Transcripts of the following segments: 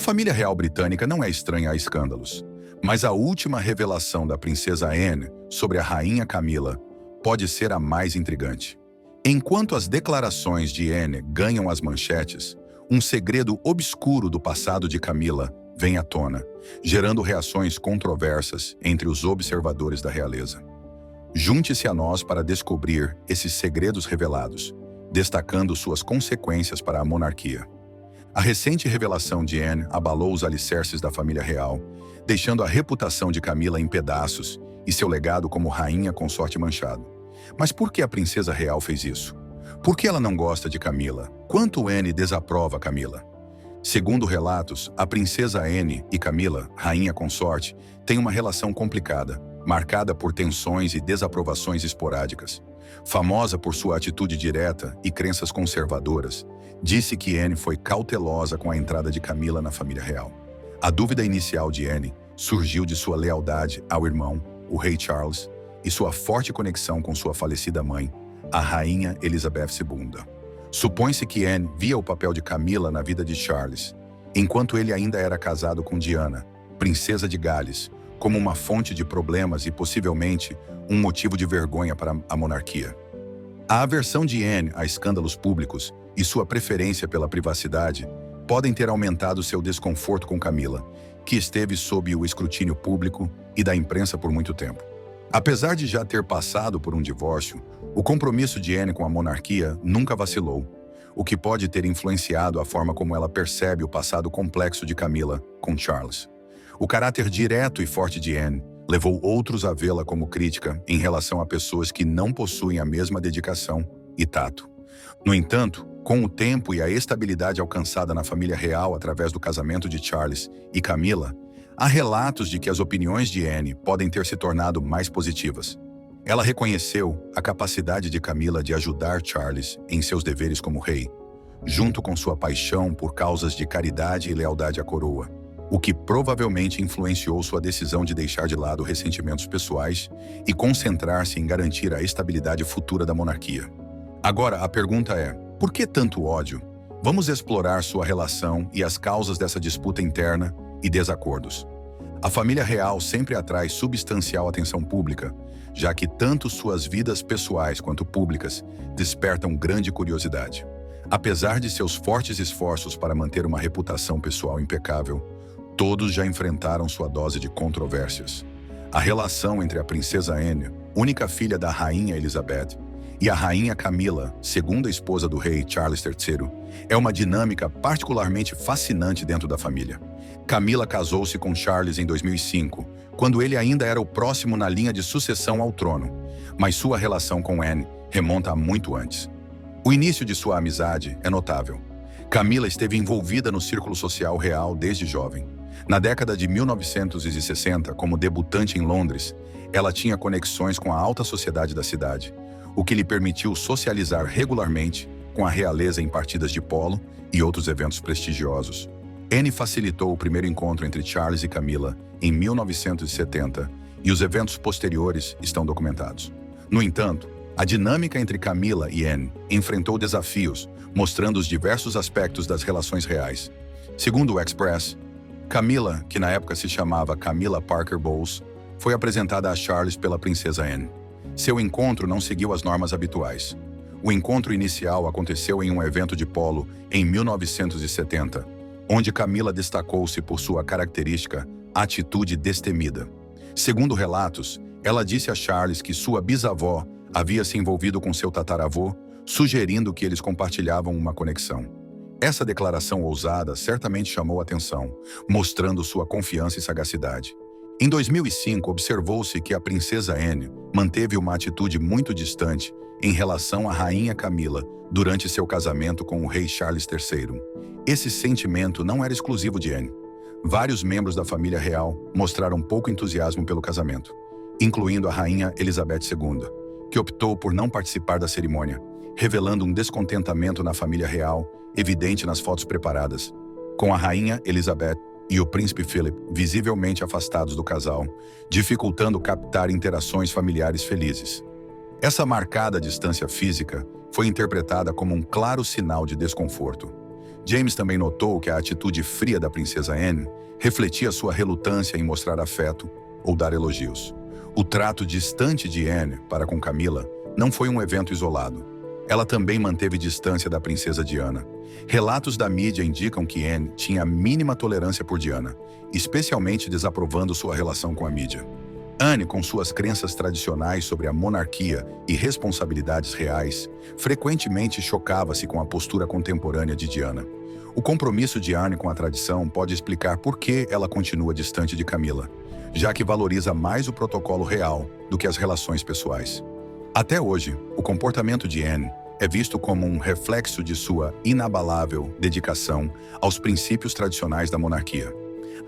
família real britânica não é estranha a escândalos, mas a última revelação da princesa Anne sobre a rainha Camila pode ser a mais intrigante. Enquanto as declarações de Anne ganham as manchetes, um segredo obscuro do passado de Camila vem à tona, gerando reações controversas entre os observadores da realeza. Junte-se a nós para descobrir esses segredos revelados, destacando suas consequências para a monarquia. A recente revelação de Anne abalou os alicerces da família real, deixando a reputação de Camila em pedaços e seu legado como rainha consorte manchado. Mas por que a princesa real fez isso? Por que ela não gosta de Camila? Quanto Anne desaprova Camila? Segundo relatos, a princesa Anne e Camila, rainha consorte, têm uma relação complicada, marcada por tensões e desaprovações esporádicas. Famosa por sua atitude direta e crenças conservadoras, disse que Anne foi cautelosa com a entrada de Camila na família real. A dúvida inicial de Anne surgiu de sua lealdade ao irmão, o rei Charles, e sua forte conexão com sua falecida mãe, a rainha Elizabeth II. Supõe-se que Anne via o papel de Camila na vida de Charles, enquanto ele ainda era casado com Diana, princesa de Gales, como uma fonte de problemas e possivelmente um motivo de vergonha para a monarquia. A aversão de Anne a escândalos públicos e sua preferência pela privacidade podem ter aumentado seu desconforto com Camila, que esteve sob o escrutínio público e da imprensa por muito tempo. Apesar de já ter passado por um divórcio, o compromisso de Anne com a monarquia nunca vacilou, o que pode ter influenciado a forma como ela percebe o passado complexo de Camila com Charles. O caráter direto e forte de Anne levou outros a vê-la como crítica em relação a pessoas que não possuem a mesma dedicação e tato. No entanto, com o tempo e a estabilidade alcançada na família real através do casamento de Charles e Camila, há relatos de que as opiniões de Anne podem ter se tornado mais positivas. Ela reconheceu a capacidade de Camila de ajudar Charles em seus deveres como rei, junto com sua paixão por causas de caridade e lealdade à coroa, o que provavelmente influenciou sua decisão de deixar de lado ressentimentos pessoais e concentrar-se em garantir a estabilidade futura da monarquia. Agora, a pergunta é: por que tanto ódio? Vamos explorar sua relação e as causas dessa disputa interna e desacordos. A família real sempre atrai substancial atenção pública, já que tanto suas vidas pessoais quanto públicas despertam grande curiosidade. Apesar de seus fortes esforços para manter uma reputação pessoal impecável, todos já enfrentaram sua dose de controvérsias. A relação entre a princesa Anne, única filha da rainha Elizabeth, e a rainha Camila, segunda esposa do rei Charles III, é uma dinâmica particularmente fascinante dentro da família. Camila casou-se com Charles em 2005, quando ele ainda era o próximo na linha de sucessão ao trono, mas sua relação com Anne remonta a muito antes. O início de sua amizade é notável. Camila esteve envolvida no círculo social real desde jovem. Na década de 1960, como debutante em Londres, ela tinha conexões com a alta sociedade da cidade, o que lhe permitiu socializar regularmente com a realeza em partidas de polo e outros eventos prestigiosos. Anne facilitou o primeiro encontro entre Charles e Camila em 1970 e os eventos posteriores estão documentados. No entanto, a dinâmica entre Camila e Anne enfrentou desafios, mostrando os diversos aspectos das relações reais. Segundo o Express, Camila, que na época se chamava Camilla Parker Bowles, foi apresentada a Charles pela princesa Anne. Seu encontro não seguiu as normas habituais. O encontro inicial aconteceu em um evento de polo em 1970, onde Camila destacou-se por sua característica atitude destemida. Segundo relatos, ela disse a Charles que sua bisavó havia se envolvido com seu tataravô, sugerindo que eles compartilhavam uma conexão. Essa declaração ousada certamente chamou atenção, mostrando sua confiança e sagacidade. Em 2005, observou-se que a princesa Anne manteve uma atitude muito distante em relação à rainha Camila durante seu casamento com o rei Charles III. Esse sentimento não era exclusivo de Anne. Vários membros da família real mostraram pouco entusiasmo pelo casamento, incluindo a rainha Elizabeth II, que optou por não participar da cerimônia, revelando um descontentamento na família real, evidente nas fotos preparadas, com a rainha Elizabeth e o príncipe Philip visivelmente afastados do casal, dificultando captar interações familiares felizes. Essa marcada distância física foi interpretada como um claro sinal de desconforto. James também notou que a atitude fria da princesa Anne refletia sua relutância em mostrar afeto ou dar elogios. O trato distante de Anne para com Camila não foi um evento isolado. Ela também manteve distância da princesa Diana. Relatos da mídia indicam que Anne tinha a mínima tolerância por Diana, especialmente desaprovando sua relação com a mídia. Anne, com suas crenças tradicionais sobre a monarquia e responsabilidades reais, frequentemente chocava-se com a postura contemporânea de Diana. O compromisso de Anne com a tradição pode explicar por que ela continua distante de Camila, já que valoriza mais o protocolo real do que as relações pessoais. Até hoje, o comportamento de Anne é visto como um reflexo de sua inabalável dedicação aos princípios tradicionais da monarquia.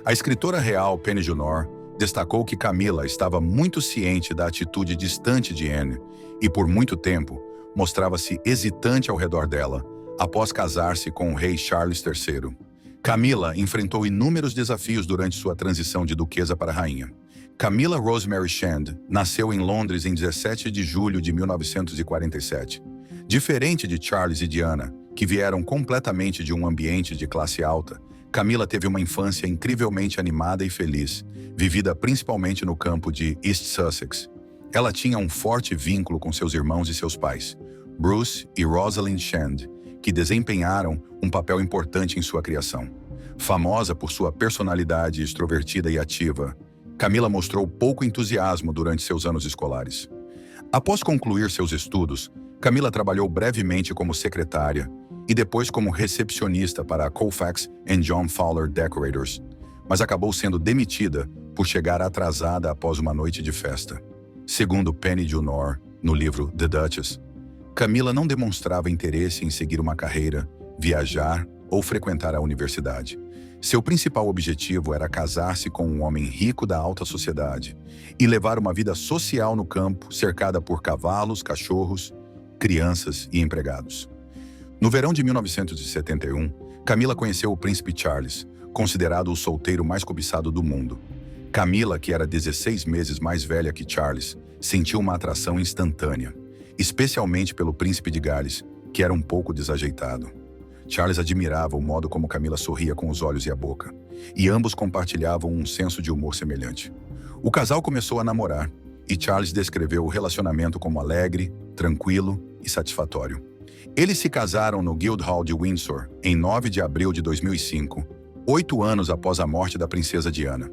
A escritora real Penny Junor destacou que Camila estava muito ciente da atitude distante de Anne e, por muito tempo, mostrava-se hesitante ao redor dela, após casar-se com o rei Charles III. Camila enfrentou inúmeros desafios durante sua transição de duquesa para rainha. Camilla Rosemary Shand nasceu em Londres em 17 de julho de 1947. Diferente de Charles e Diana, que vieram completamente de um ambiente de classe alta, Camila teve uma infância incrivelmente animada e feliz, vivida principalmente no campo de East Sussex. Ela tinha um forte vínculo com seus irmãos e seus pais, Bruce e Rosalind Shand, que desempenharam um papel importante em sua criação. Famosa por sua personalidade extrovertida e ativa, Camila mostrou pouco entusiasmo durante seus anos escolares. Após concluir seus estudos, Camila trabalhou brevemente como secretária e depois como recepcionista para a Colfax and John Fowler Decorators, mas acabou sendo demitida por chegar atrasada após uma noite de festa. Segundo Penny Junor, no livro The Duchess, Camila não demonstrava interesse em seguir uma carreira, viajar ou frequentar a universidade. Seu principal objetivo era casar-se com um homem rico da alta sociedade e levar uma vida social no campo, cercada por cavalos, cachorros, crianças e empregados. No verão de 1971, Camila conheceu o príncipe Charles, considerado o solteiro mais cobiçado do mundo. Camila, que era 16 meses mais velha que Charles, sentiu uma atração instantânea, especialmente pelo príncipe de Gales, que era um pouco desajeitado. Charles admirava o modo como Camila sorria com os olhos e a boca, e ambos compartilhavam um senso de humor semelhante. O casal começou a namorar, e Charles descreveu o relacionamento como alegre, tranquilo e satisfatório. Eles se casaram no Guildhall de Windsor em 9 de abril de 2005, 8 anos após a morte da princesa Diana.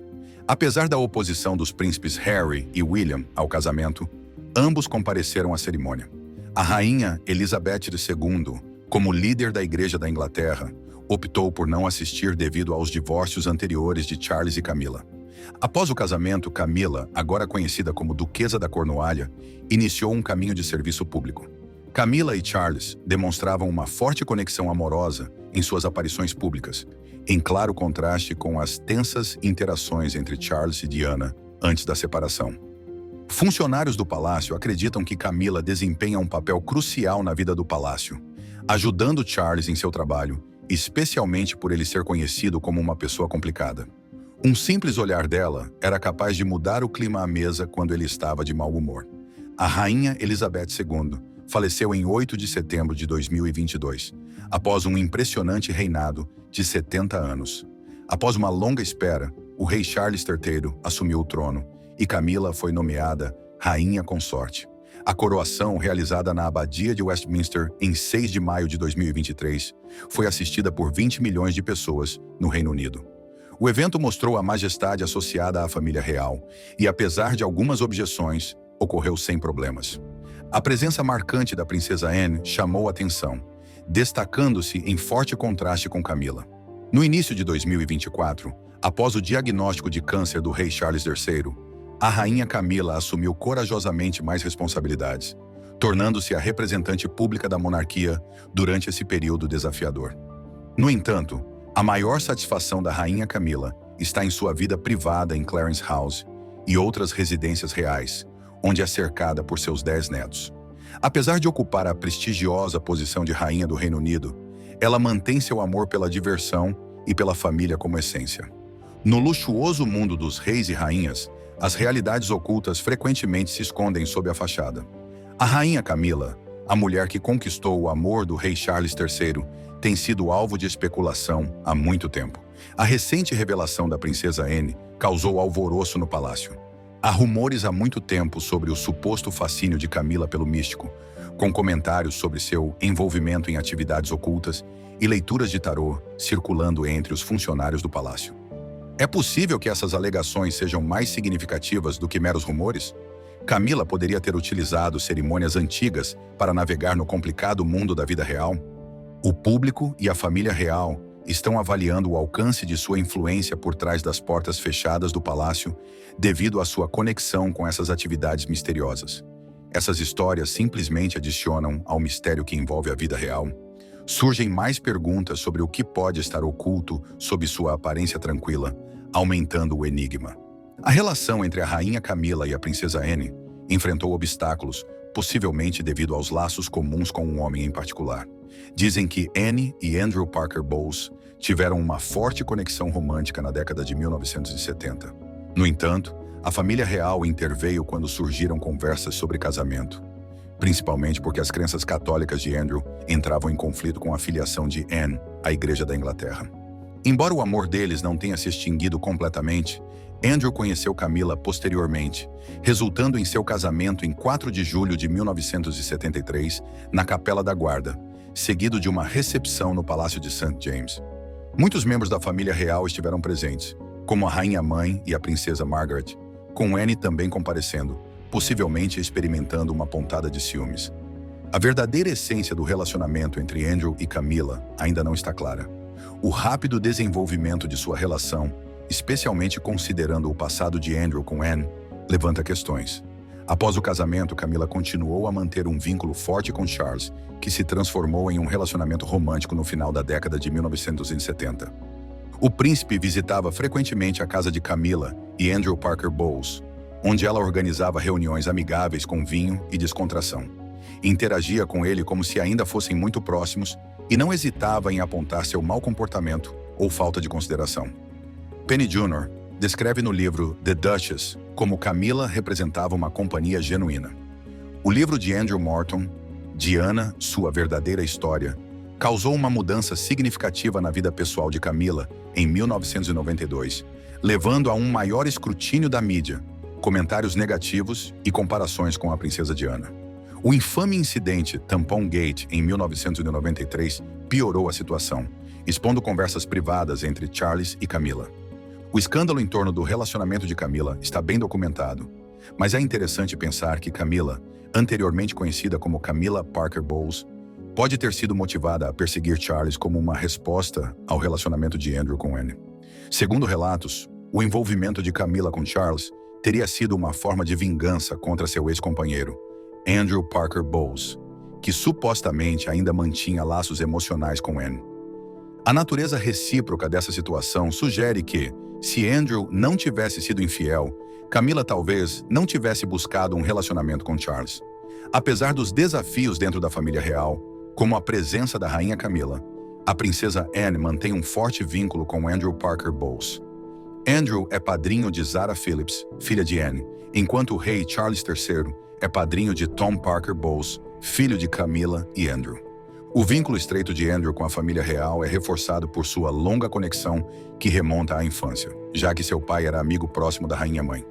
Apesar da oposição dos príncipes Harry e William ao casamento, ambos compareceram à cerimônia. A rainha Elizabeth II, como líder da Igreja da Inglaterra, optou por não assistir devido aos divórcios anteriores de Charles e Camila. Após o casamento, Camila, agora conhecida como Duquesa da Cornualha, iniciou um caminho de serviço público. Camila e Charles demonstravam uma forte conexão amorosa em suas aparições públicas, em claro contraste com as tensas interações entre Charles e Diana antes da separação. Funcionários do palácio acreditam que Camila desempenha um papel crucial na vida do palácio, ajudando Charles em seu trabalho, especialmente por ele ser conhecido como uma pessoa complicada. Um simples olhar dela era capaz de mudar o clima à mesa quando ele estava de mau humor. A rainha Elizabeth II faleceu em 8 de setembro de 2022, após um impressionante reinado de 70 anos. Após uma longa espera, o rei Charles III assumiu o trono e Camila foi nomeada rainha consorte. A coroação, realizada na Abadia de Westminster em 6 de maio de 2023, foi assistida por 20 milhões de pessoas no Reino Unido. O evento mostrou a majestade associada à família real e, apesar de algumas objeções, ocorreu sem problemas. A presença marcante da princesa Anne chamou a atenção, destacando-se em forte contraste com Camila. No início de 2024, após o diagnóstico de câncer do rei Charles III, a rainha Camila assumiu corajosamente mais responsabilidades, tornando-se a representante pública da monarquia durante esse período desafiador. No entanto, a maior satisfação da rainha Camila está em sua vida privada em Clarence House e outras residências reais, onde é cercada por seus 10 netos. Apesar de ocupar a prestigiosa posição de rainha do Reino Unido, ela mantém seu amor pela diversão e pela família como essência. No luxuoso mundo dos reis e rainhas, as realidades ocultas frequentemente se escondem sob a fachada. A rainha Camila, a mulher que conquistou o amor do rei Charles III, tem sido alvo de especulação há muito tempo. A recente revelação da princesa Anne causou alvoroço no palácio. Há rumores há muito tempo sobre o suposto fascínio de Camila pelo místico, com comentários sobre seu envolvimento em atividades ocultas e leituras de tarô circulando entre os funcionários do palácio. É possível que essas alegações sejam mais significativas do que meros rumores? Camila poderia ter utilizado cerimônias antigas para navegar no complicado mundo da vida real? O público e a família real estão avaliando o alcance de sua influência por trás das portas fechadas do palácio devido à sua conexão com essas atividades misteriosas. Essas histórias simplesmente adicionam ao mistério que envolve a vida real. Surgem mais perguntas sobre o que pode estar oculto sob sua aparência tranquila, aumentando o enigma. A relação entre a rainha Camila e a princesa Anne enfrentou obstáculos, possivelmente devido aos laços comuns com um homem em particular. Dizem que Anne e Andrew Parker Bowles tiveram uma forte conexão romântica na década de 1970. No entanto, a família real interveio quando surgiram conversas sobre casamento, principalmente porque as crenças católicas de Andrew entravam em conflito com a filiação de Anne à Igreja da Inglaterra. Embora o amor deles não tenha se extinguido completamente, Andrew conheceu Camila posteriormente, resultando em seu casamento em 4 de julho de 1973, na Capela da Guarda, seguido de uma recepção no Palácio de St. James. Muitos membros da família real estiveram presentes, como a rainha-mãe e a princesa Margaret, com Anne também comparecendo, possivelmente experimentando uma pontada de ciúmes. A verdadeira essência do relacionamento entre Andrew e Camila ainda não está clara. O rápido desenvolvimento de sua relação, especialmente considerando o passado de Andrew com Anne, levanta questões. Após o casamento, Camila continuou a manter um vínculo forte com Charles, que se transformou em um relacionamento romântico no final da década de 1970. O príncipe visitava frequentemente a casa de Camila e Andrew Parker Bowles, onde ela organizava reuniões amigáveis com vinho e descontração. Interagia com ele como se ainda fossem muito próximos e não hesitava em apontar seu mau comportamento ou falta de consideração. Penny Jr. descreve no livro The Duchess como Camila representava uma companhia genuína. O livro de Andrew Morton, Diana, Sua Verdadeira História, causou uma mudança significativa na vida pessoal de Camila em 1992, levando a um maior escrutínio da mídia, comentários negativos e comparações com a princesa Diana. O infame incidente Tampon Gate em 1993 piorou a situação, expondo conversas privadas entre Charles e Camila. O escândalo em torno do relacionamento de Camila está bem documentado, mas é interessante pensar que Camila, anteriormente conhecida como Camila Parker Bowles, pode ter sido motivada a perseguir Charles como uma resposta ao relacionamento de Andrew com Anne. Segundo relatos, o envolvimento de Camila com Charles teria sido uma forma de vingança contra seu ex-companheiro, Andrew Parker Bowles, que supostamente ainda mantinha laços emocionais com Anne. A natureza recíproca dessa situação sugere que, se Andrew não tivesse sido infiel, Camila talvez não tivesse buscado um relacionamento com Charles. Apesar dos desafios dentro da família real, como a presença da rainha Camila, a princesa Anne mantém um forte vínculo com Andrew Parker Bowles. Andrew é padrinho de Zara Phillips, filha de Anne, enquanto o rei Charles III é padrinho de Tom Parker Bowles, filho de Camila e Andrew. O vínculo estreito de Andrew com a família real é reforçado por sua longa conexão que remonta à infância, já que seu pai era amigo próximo da rainha-mãe.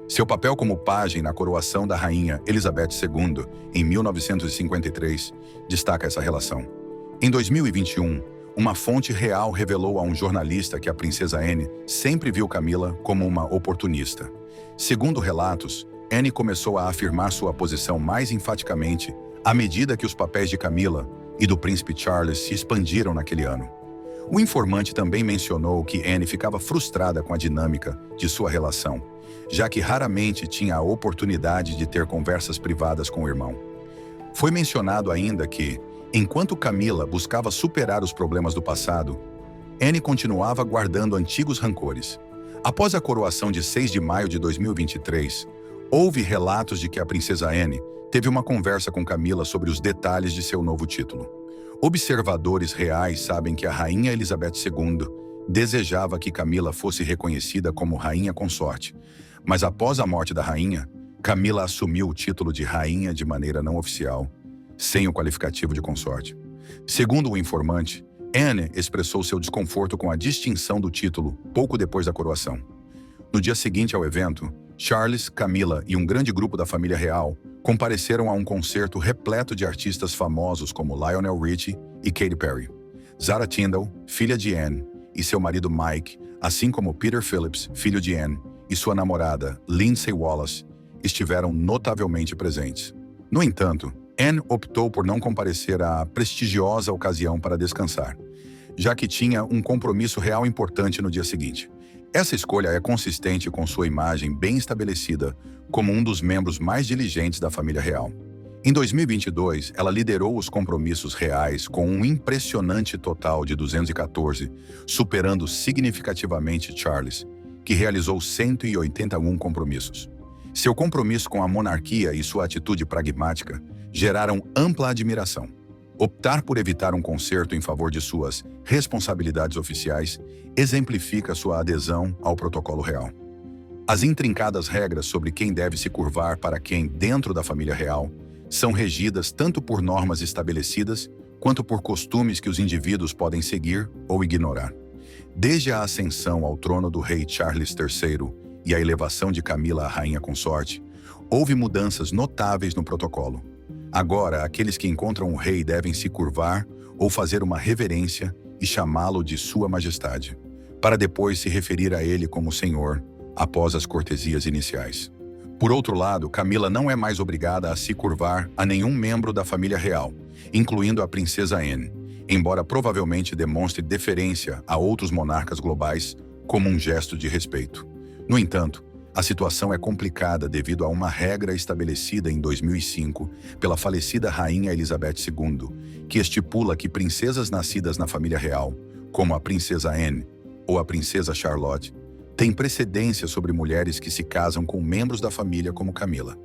Seu papel como pajem na coroação da rainha Elizabeth II, em 1953, destaca essa relação. Em 2021, uma fonte real revelou a um jornalista que a princesa Anne sempre viu Camila como uma oportunista. Segundo relatos, Anne começou a afirmar sua posição mais enfaticamente à medida que os papéis de Camila e do príncipe Charles se expandiram naquele ano. O informante também mencionou que Anne ficava frustrada com a dinâmica de sua relação, já que raramente tinha a oportunidade de ter conversas privadas com o irmão. Foi mencionado ainda que, enquanto Camila buscava superar os problemas do passado, Anne continuava guardando antigos rancores. Após a coroação de 6 de maio de 2023, houve relatos de que a princesa Anne teve uma conversa com Camila sobre os detalhes de seu novo título. Observadores reais sabem que a rainha Elizabeth II desejava que Camila fosse reconhecida como rainha consorte, mas após a morte da rainha, Camila assumiu o título de rainha de maneira não oficial, sem o qualificativo de consorte. Segundo o informante, Anne expressou seu desconforto com a distinção do título pouco depois da coroação. No dia seguinte ao evento, Charles, Camilla e um grande grupo da família real compareceram a um concerto repleto de artistas famosos como Lionel Richie e Katy Perry. Zara Tindall, filha de Anne, e seu marido Mike, assim como Peter Phillips, filho de Anne, e sua namorada, Lindsay Wallace, estiveram notavelmente presentes. No entanto, Anne optou por não comparecer à prestigiosa ocasião para descansar, já que tinha um compromisso real importante no dia seguinte. Essa escolha é consistente com sua imagem bem estabelecida como um dos membros mais diligentes da família real. Em 2022, ela liderou os compromissos reais com um impressionante total de 214, superando significativamente Charles, que realizou 181 compromissos. Seu compromisso com a monarquia e sua atitude pragmática geraram ampla admiração. Optar por evitar um concerto em favor de suas responsabilidades oficiais exemplifica sua adesão ao protocolo real. As intrincadas regras sobre quem deve se curvar para quem dentro da família real são regidas tanto por normas estabelecidas quanto por costumes que os indivíduos podem seguir ou ignorar. Desde a ascensão ao trono do rei Charles III e a elevação de Camila à rainha consorte, houve mudanças notáveis no protocolo. Agora, aqueles que encontram o rei devem se curvar ou fazer uma reverência e chamá-lo de Sua Majestade, para depois se referir a ele como Senhor, após as cortesias iniciais. Por outro lado, Camila não é mais obrigada a se curvar a nenhum membro da família real, incluindo a princesa Anne, embora provavelmente demonstre deferência a outros monarcas globais como um gesto de respeito. No entanto, a situação é complicada devido a uma regra estabelecida em 2005 pela falecida Rainha Elizabeth II, que estipula que princesas nascidas na família real, como a princesa Anne ou a princesa Charlotte, têm precedência sobre mulheres que se casam com membros da família como Camila.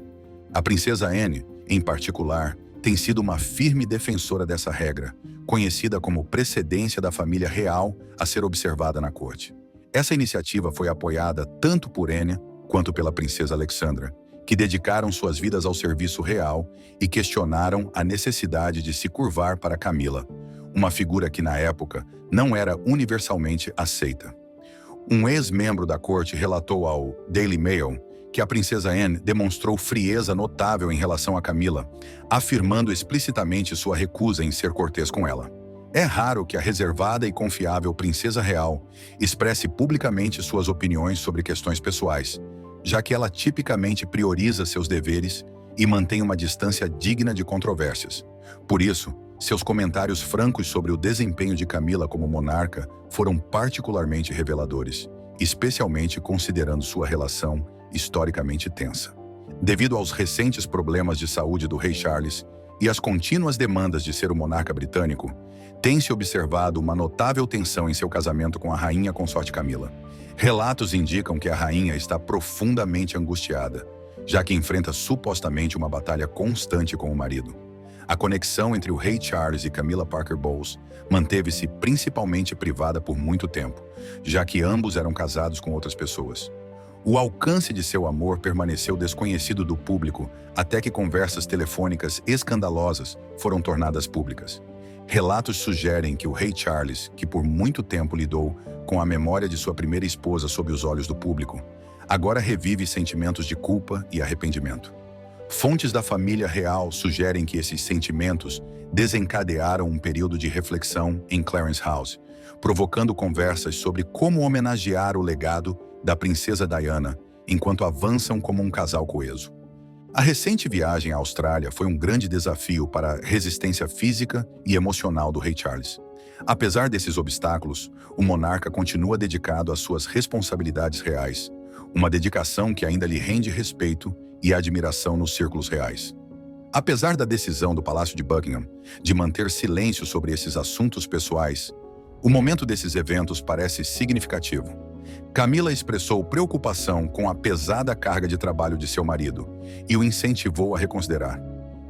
A princesa Anne, em particular, tem sido uma firme defensora dessa regra, conhecida como precedência da família real a ser observada na corte. Essa iniciativa foi apoiada tanto por Anne quanto pela princesa Alexandra, que dedicaram suas vidas ao serviço real e questionaram a necessidade de se curvar para Camila, uma figura que na época não era universalmente aceita. Um ex-membro da corte relatou ao Daily Mail que a princesa Anne demonstrou frieza notável em relação a Camila, afirmando explicitamente sua recusa em ser cortês com ela. É raro que a reservada e confiável princesa real expresse publicamente suas opiniões sobre questões pessoais, já que ela tipicamente prioriza seus deveres e mantém uma distância digna de controvérsias. Por isso, seus comentários francos sobre o desempenho de Camila como monarca foram particularmente reveladores, especialmente considerando sua relação historicamente tensa. Devido aos recentes problemas de saúde do rei Charles e às contínuas demandas de ser o monarca britânico, tem-se observado uma notável tensão em seu casamento com a rainha consorte Camila. Relatos indicam que a rainha está profundamente angustiada, já que enfrenta supostamente uma batalha constante com o marido. A conexão entre o rei Charles e Camilla Parker Bowles manteve-se principalmente privada por muito tempo, já que ambos eram casados com outras pessoas. O alcance de seu amor permaneceu desconhecido do público até que conversas telefônicas escandalosas foram tornadas públicas. Relatos sugerem que o rei Charles, que por muito tempo lidou com a memória de sua primeira esposa sob os olhos do público, agora revive sentimentos de culpa e arrependimento. Fontes da família real sugerem que esses sentimentos desencadearam um período de reflexão em Clarence House, provocando conversas sobre como homenagear o legado da princesa Diana enquanto avançam como um casal coeso. A recente viagem à Austrália foi um grande desafio para a resistência física e emocional do rei Charles. Apesar desses obstáculos, o monarca continua dedicado às suas responsabilidades reais, uma dedicação que ainda lhe rende respeito e admiração nos círculos reais. Apesar da decisão do Palácio de Buckingham de manter silêncio sobre esses assuntos pessoais, o momento desses eventos parece significativo. Camila expressou preocupação com a pesada carga de trabalho de seu marido e o incentivou a reconsiderar.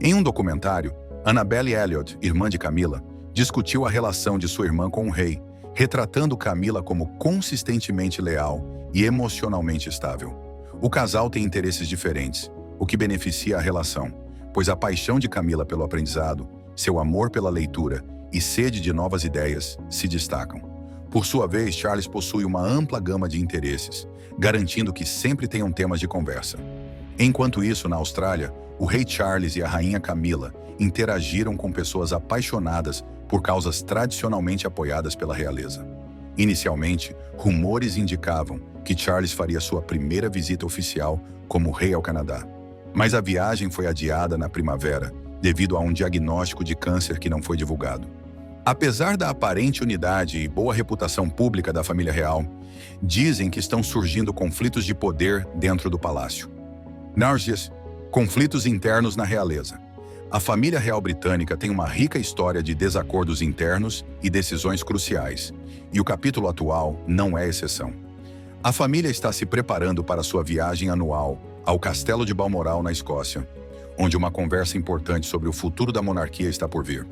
Em um documentário, Annabelle Elliot, irmã de Camila, discutiu a relação de sua irmã com o rei, retratando Camila como consistentemente leal e emocionalmente estável. O casal tem interesses diferentes, o que beneficia a relação, pois a paixão de Camila pelo aprendizado, seu amor pela leitura e sede de novas ideias se destacam. Por sua vez, Charles possui uma ampla gama de interesses, garantindo que sempre tenham temas de conversa. Enquanto isso, na Austrália, o rei Charles e a rainha Camila interagiram com pessoas apaixonadas por causas tradicionalmente apoiadas pela realeza. Inicialmente, rumores indicavam que Charles faria sua primeira visita oficial como rei ao Canadá. Mas a viagem foi adiada na primavera, devido a um diagnóstico de câncer que não foi divulgado. Apesar da aparente unidade e boa reputação pública da família real, dizem que estão surgindo conflitos de poder dentro do palácio. Narges, conflitos internos na realeza. A família real britânica tem uma rica história de desacordos internos e decisões cruciais, e o capítulo atual não é exceção. A família está se preparando para sua viagem anual ao Castelo de Balmoral, na Escócia, onde uma conversa importante sobre o futuro da monarquia está por vir.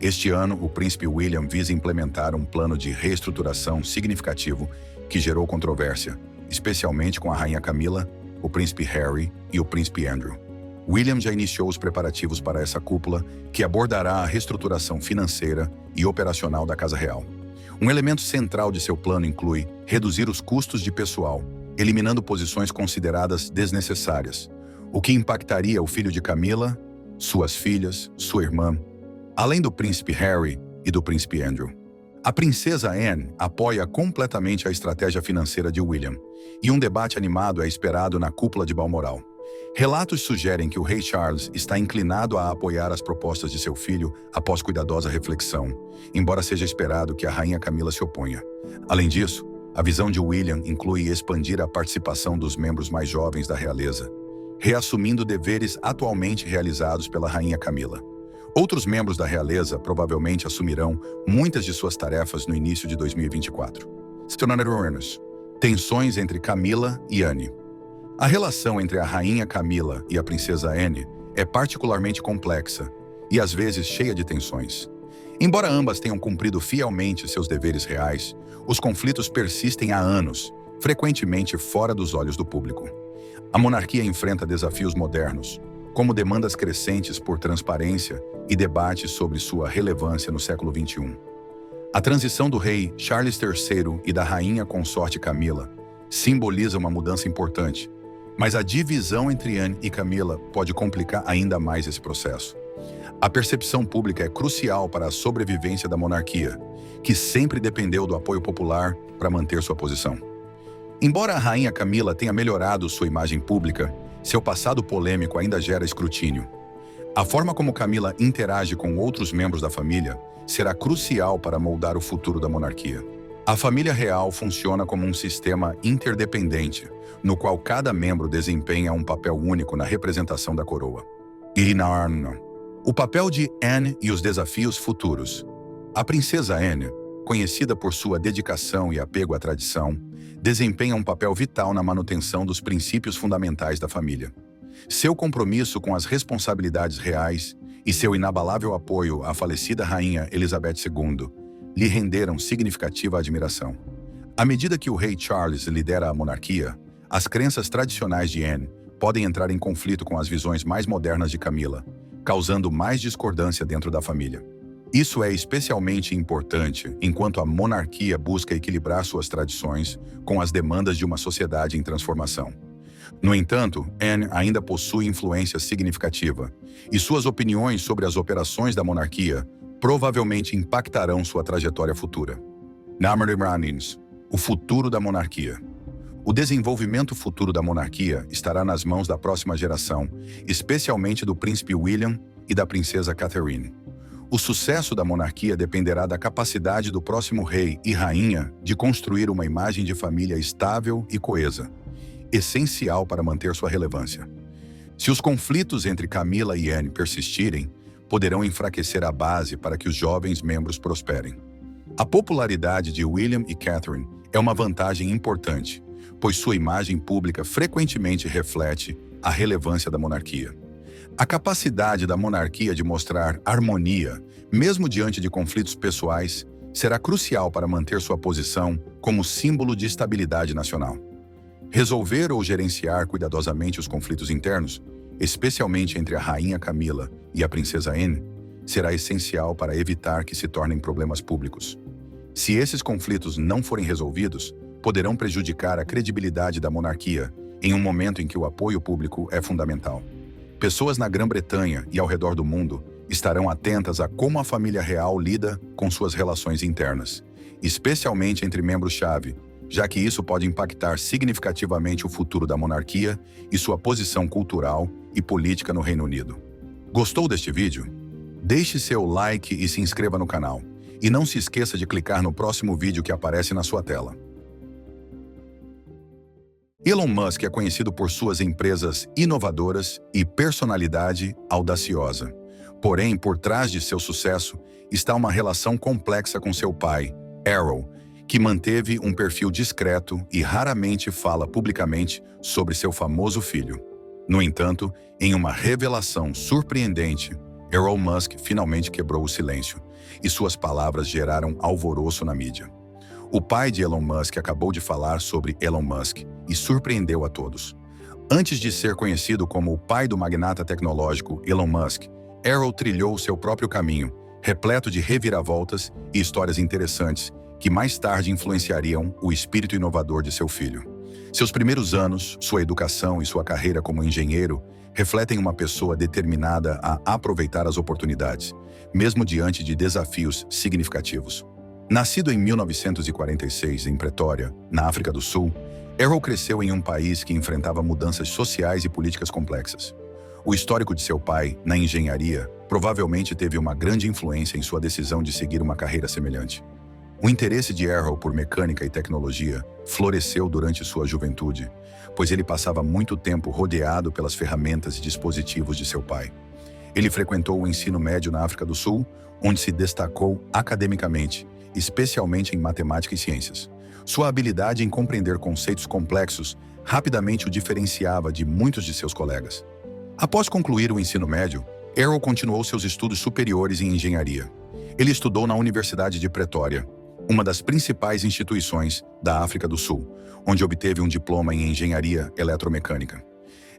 Este ano, o príncipe William visa implementar um plano de reestruturação significativo que gerou controvérsia, especialmente com a rainha Camila, o príncipe Harry e o príncipe Andrew. William já iniciou os preparativos para essa cúpula, que abordará a reestruturação financeira e operacional da Casa Real. Um elemento central de seu plano inclui reduzir os custos de pessoal, eliminando posições consideradas desnecessárias, o que impactaria o filho de Camila, suas filhas, sua irmã, além do príncipe Harry e do príncipe Andrew. A princesa Anne apoia completamente a estratégia financeira de William, e um debate animado é esperado na cúpula de Balmoral. Relatos sugerem que o rei Charles está inclinado a apoiar as propostas de seu filho após cuidadosa reflexão, embora seja esperado que a rainha Camila se oponha. Além disso, a visão de William inclui expandir a participação dos membros mais jovens da realeza, reassumindo deveres atualmente realizados pela rainha Camila. Outros membros da realeza provavelmente assumirão muitas de suas tarefas no início de 2024. Tensões entre Camila e Anne. A relação entre a rainha Camila e a princesa Anne é particularmente complexa e às vezes cheia de tensões. Embora ambas tenham cumprido fielmente seus deveres reais, os conflitos persistem há anos, frequentemente fora dos olhos do público. A monarquia enfrenta desafios modernos, como demandas crescentes por transparência e debates sobre sua relevância no século XXI. A transição do rei Charles III e da rainha consorte Camila simboliza uma mudança importante, mas a divisão entre Anne e Camila pode complicar ainda mais esse processo. A percepção pública é crucial para a sobrevivência da monarquia, que sempre dependeu do apoio popular para manter sua posição. Embora a rainha Camila tenha melhorado sua imagem pública, seu passado polêmico ainda gera escrutínio. A forma como Camila interage com outros membros da família será crucial para moldar o futuro da monarquia. A família real funciona como um sistema interdependente, no qual cada membro desempenha um papel único na representação da coroa. O papel de Anne e os desafios futuros. A princesa Anne, conhecida por sua dedicação e apego à tradição, desempenha um papel vital na manutenção dos princípios fundamentais da família. Seu compromisso com as responsabilidades reais e seu inabalável apoio à falecida rainha Elizabeth II lhe renderam significativa admiração. À medida que o rei Charles lidera a monarquia, as crenças tradicionais de Anne podem entrar em conflito com as visões mais modernas de Camila, causando mais discordância dentro da família. Isso é especialmente importante enquanto a monarquia busca equilibrar suas tradições com as demandas de uma sociedade em transformação. No entanto, Anne ainda possui influência significativa, e suas opiniões sobre as operações da monarquia provavelmente impactarão sua trajetória futura. O futuro da monarquia. O desenvolvimento futuro da monarquia estará nas mãos da próxima geração, especialmente do príncipe William e da princesa Catherine. O sucesso da monarquia dependerá da capacidade do próximo rei e rainha de construir uma imagem de família estável e coesa, essencial para manter sua relevância. Se os conflitos entre Camila e Anne persistirem, poderão enfraquecer a base para que os jovens membros prosperem. A popularidade de William e Catherine é uma vantagem importante, pois sua imagem pública frequentemente reflete a relevância da monarquia. A capacidade da monarquia de mostrar harmonia, mesmo diante de conflitos pessoais, será crucial para manter sua posição como símbolo de estabilidade nacional. Resolver ou gerenciar cuidadosamente os conflitos internos, especialmente entre a rainha Camila e a princesa Anne, será essencial para evitar que se tornem problemas públicos. Se esses conflitos não forem resolvidos, poderão prejudicar a credibilidade da monarquia em um momento em que o apoio público é fundamental. Pessoas na Grã-Bretanha e ao redor do mundo estarão atentas a como a família real lida com suas relações internas, especialmente entre membros-chave, já que isso pode impactar significativamente o futuro da monarquia e sua posição cultural e política no Reino Unido. Gostou deste vídeo? Deixe seu like e se inscreva no canal. E não se esqueça de clicar no próximo vídeo que aparece na sua tela. Elon Musk é conhecido por suas empresas inovadoras e personalidade audaciosa. Porém, por trás de seu sucesso está uma relação complexa com seu pai, Errol, que manteve um perfil discreto e raramente fala publicamente sobre seu famoso filho. No entanto, em uma revelação surpreendente, Elon Musk finalmente quebrou o silêncio, e suas palavras geraram alvoroço na mídia. O pai de Elon Musk acabou de falar sobre Elon Musk e surpreendeu a todos. Antes de ser conhecido como o pai do magnata tecnológico Elon Musk, Errol trilhou seu próprio caminho, repleto de reviravoltas e histórias interessantes que mais tarde influenciariam o espírito inovador de seu filho. Seus primeiros anos, sua educação e sua carreira como engenheiro refletem uma pessoa determinada a aproveitar as oportunidades, mesmo diante de desafios significativos. Nascido em 1946 em Pretória, na África do Sul, Errol cresceu em um país que enfrentava mudanças sociais e políticas complexas. O histórico de seu pai, na engenharia, provavelmente teve uma grande influência em sua decisão de seguir uma carreira semelhante. O interesse de Errol por mecânica e tecnologia floresceu durante sua juventude, pois ele passava muito tempo rodeado pelas ferramentas e dispositivos de seu pai. Ele frequentou o ensino médio na África do Sul, onde se destacou academicamente, especialmente em matemática e ciências. Sua habilidade em compreender conceitos complexos rapidamente o diferenciava de muitos de seus colegas. Após concluir o ensino médio, Errol continuou seus estudos superiores em engenharia. Ele estudou na Universidade de Pretória, uma das principais instituições da África do Sul, onde obteve um diploma em engenharia eletromecânica.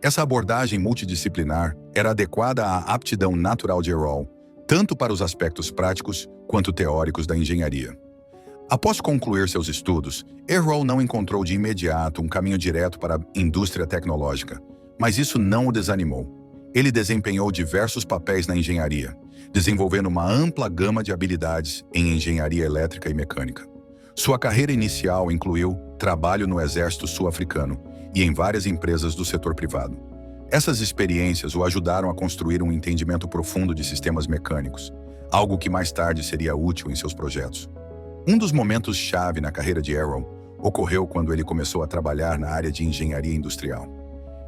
Essa abordagem multidisciplinar era adequada à aptidão natural de Errol, tanto para os aspectos práticos quanto teóricos da engenharia. Após concluir seus estudos, Errol não encontrou de imediato um caminho direto para a indústria tecnológica, mas isso não o desanimou. Ele desempenhou diversos papéis na engenharia, desenvolvendo uma ampla gama de habilidades em engenharia elétrica e mecânica. Sua carreira inicial incluiu trabalho no Exército Sul-Africano e em várias empresas do setor privado. Essas experiências o ajudaram a construir um entendimento profundo de sistemas mecânicos, algo que mais tarde seria útil em seus projetos. Um dos momentos-chave na carreira de Errol ocorreu quando ele começou a trabalhar na área de engenharia industrial.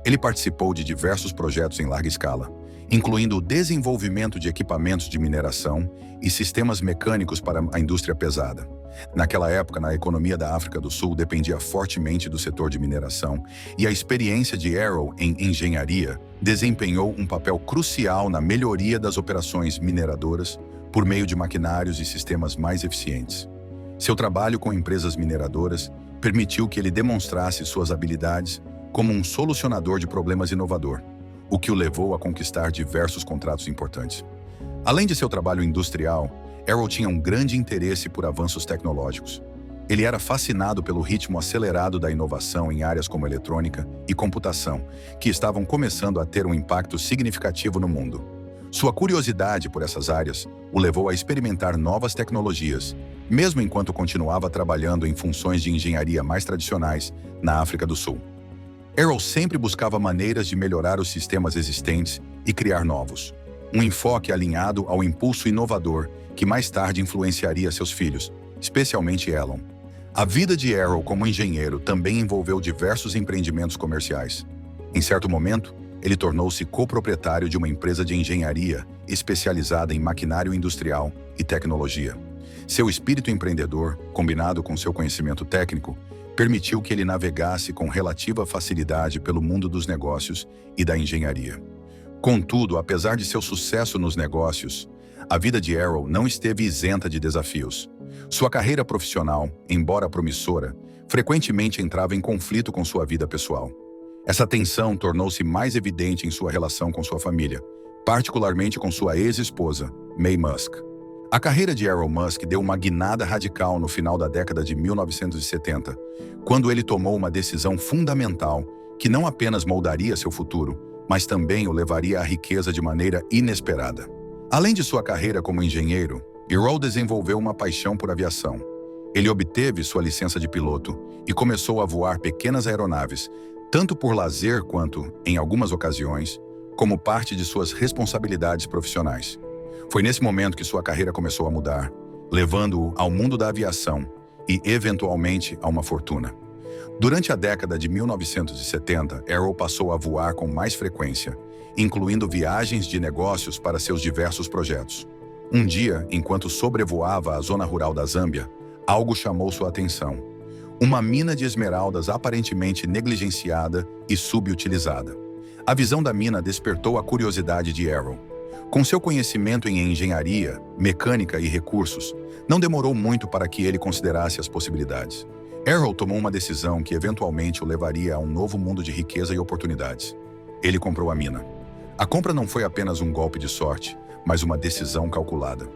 Ele participou de diversos projetos em larga escala, incluindo o desenvolvimento de equipamentos de mineração e sistemas mecânicos para a indústria pesada. Naquela época, na economia da África do Sul dependia fortemente do setor de mineração, e a experiência de Errol em engenharia desempenhou um papel crucial na melhoria das operações mineradoras por meio de maquinários e sistemas mais eficientes. Seu trabalho com empresas mineradoras permitiu que ele demonstrasse suas habilidades como um solucionador de problemas inovador, o que o levou a conquistar diversos contratos importantes. Além de seu trabalho industrial, Errol tinha um grande interesse por avanços tecnológicos. Ele era fascinado pelo ritmo acelerado da inovação em áreas como eletrônica e computação, que estavam começando a ter um impacto significativo no mundo. Sua curiosidade por essas áreas o levou a experimentar novas tecnologias, mesmo enquanto continuava trabalhando em funções de engenharia mais tradicionais na África do Sul. Errol sempre buscava maneiras de melhorar os sistemas existentes e criar novos, um enfoque alinhado ao impulso inovador que mais tarde influenciaria seus filhos, especialmente Elon. A vida de Errol como engenheiro também envolveu diversos empreendimentos comerciais. Em certo momento, ele tornou-se coproprietário de uma empresa de engenharia especializada em maquinário industrial e tecnologia. Seu espírito empreendedor, combinado com seu conhecimento técnico, permitiu que ele navegasse com relativa facilidade pelo mundo dos negócios e da engenharia. Contudo, apesar de seu sucesso nos negócios, a vida de Errol não esteve isenta de desafios. Sua carreira profissional, embora promissora, frequentemente entrava em conflito com sua vida pessoal. Essa tensão tornou-se mais evidente em sua relação com sua família, particularmente com sua ex-esposa, May Musk. A carreira de Elon Musk deu uma guinada radical no final da década de 1970, quando ele tomou uma decisão fundamental que não apenas moldaria seu futuro, mas também o levaria à riqueza de maneira inesperada. Além de sua carreira como engenheiro, Elon desenvolveu uma paixão por aviação. Ele obteve sua licença de piloto e começou a voar pequenas aeronaves, tanto por lazer quanto, em algumas ocasiões, como parte de suas responsabilidades profissionais. Foi nesse momento que sua carreira começou a mudar, levando-o ao mundo da aviação e, eventualmente, a uma fortuna. Durante a década de 1970, Arrow passou a voar com mais frequência, incluindo viagens de negócios para seus diversos projetos. Um dia, enquanto sobrevoava a zona rural da Zâmbia, algo chamou sua atenção. Uma mina de esmeraldas aparentemente negligenciada e subutilizada. A visão da mina despertou a curiosidade de Arrow. Com seu conhecimento em engenharia, mecânica e recursos, não demorou muito para que ele considerasse as possibilidades. Arrow tomou uma decisão que eventualmente o levaria a um novo mundo de riqueza e oportunidades. Ele comprou a mina. A compra não foi apenas um golpe de sorte, mas uma decisão calculada.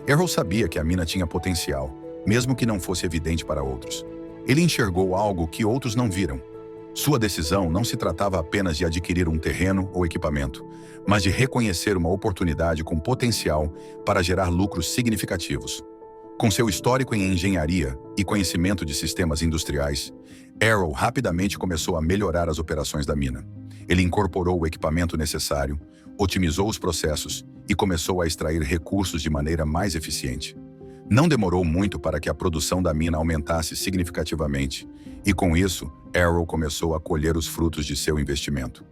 Arrow sabia que a mina tinha potencial, mesmo que não fosse evidente para outros. Ele enxergou algo que outros não viram. Sua decisão não se tratava apenas de adquirir um terreno ou equipamento, mas de reconhecer uma oportunidade com potencial para gerar lucros significativos. Com seu histórico em engenharia e conhecimento de sistemas industriais, Arrow rapidamente começou a melhorar as operações da mina. Ele incorporou o equipamento necessário, otimizou os processos e começou a extrair recursos de maneira mais eficiente. Não demorou muito para que a produção da mina aumentasse significativamente, e com isso, Arrow começou a colher os frutos de seu investimento.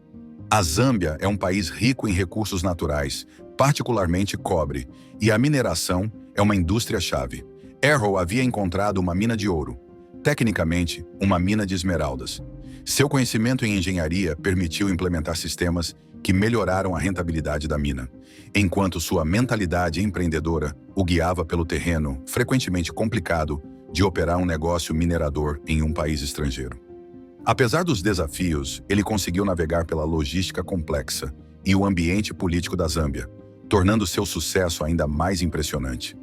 A Zâmbia é um país rico em recursos naturais, particularmente cobre, e a mineração é uma indústria-chave. Arrow havia encontrado uma mina de ouro, tecnicamente, uma mina de esmeraldas. Seu conhecimento em engenharia permitiu implementar sistemas que melhoraram a rentabilidade da mina, enquanto sua mentalidade empreendedora o guiava pelo terreno, frequentemente complicado, de operar um negócio minerador em um país estrangeiro. Apesar dos desafios, ele conseguiu navegar pela logística complexa e o ambiente político da Zâmbia, tornando seu sucesso ainda mais impressionante.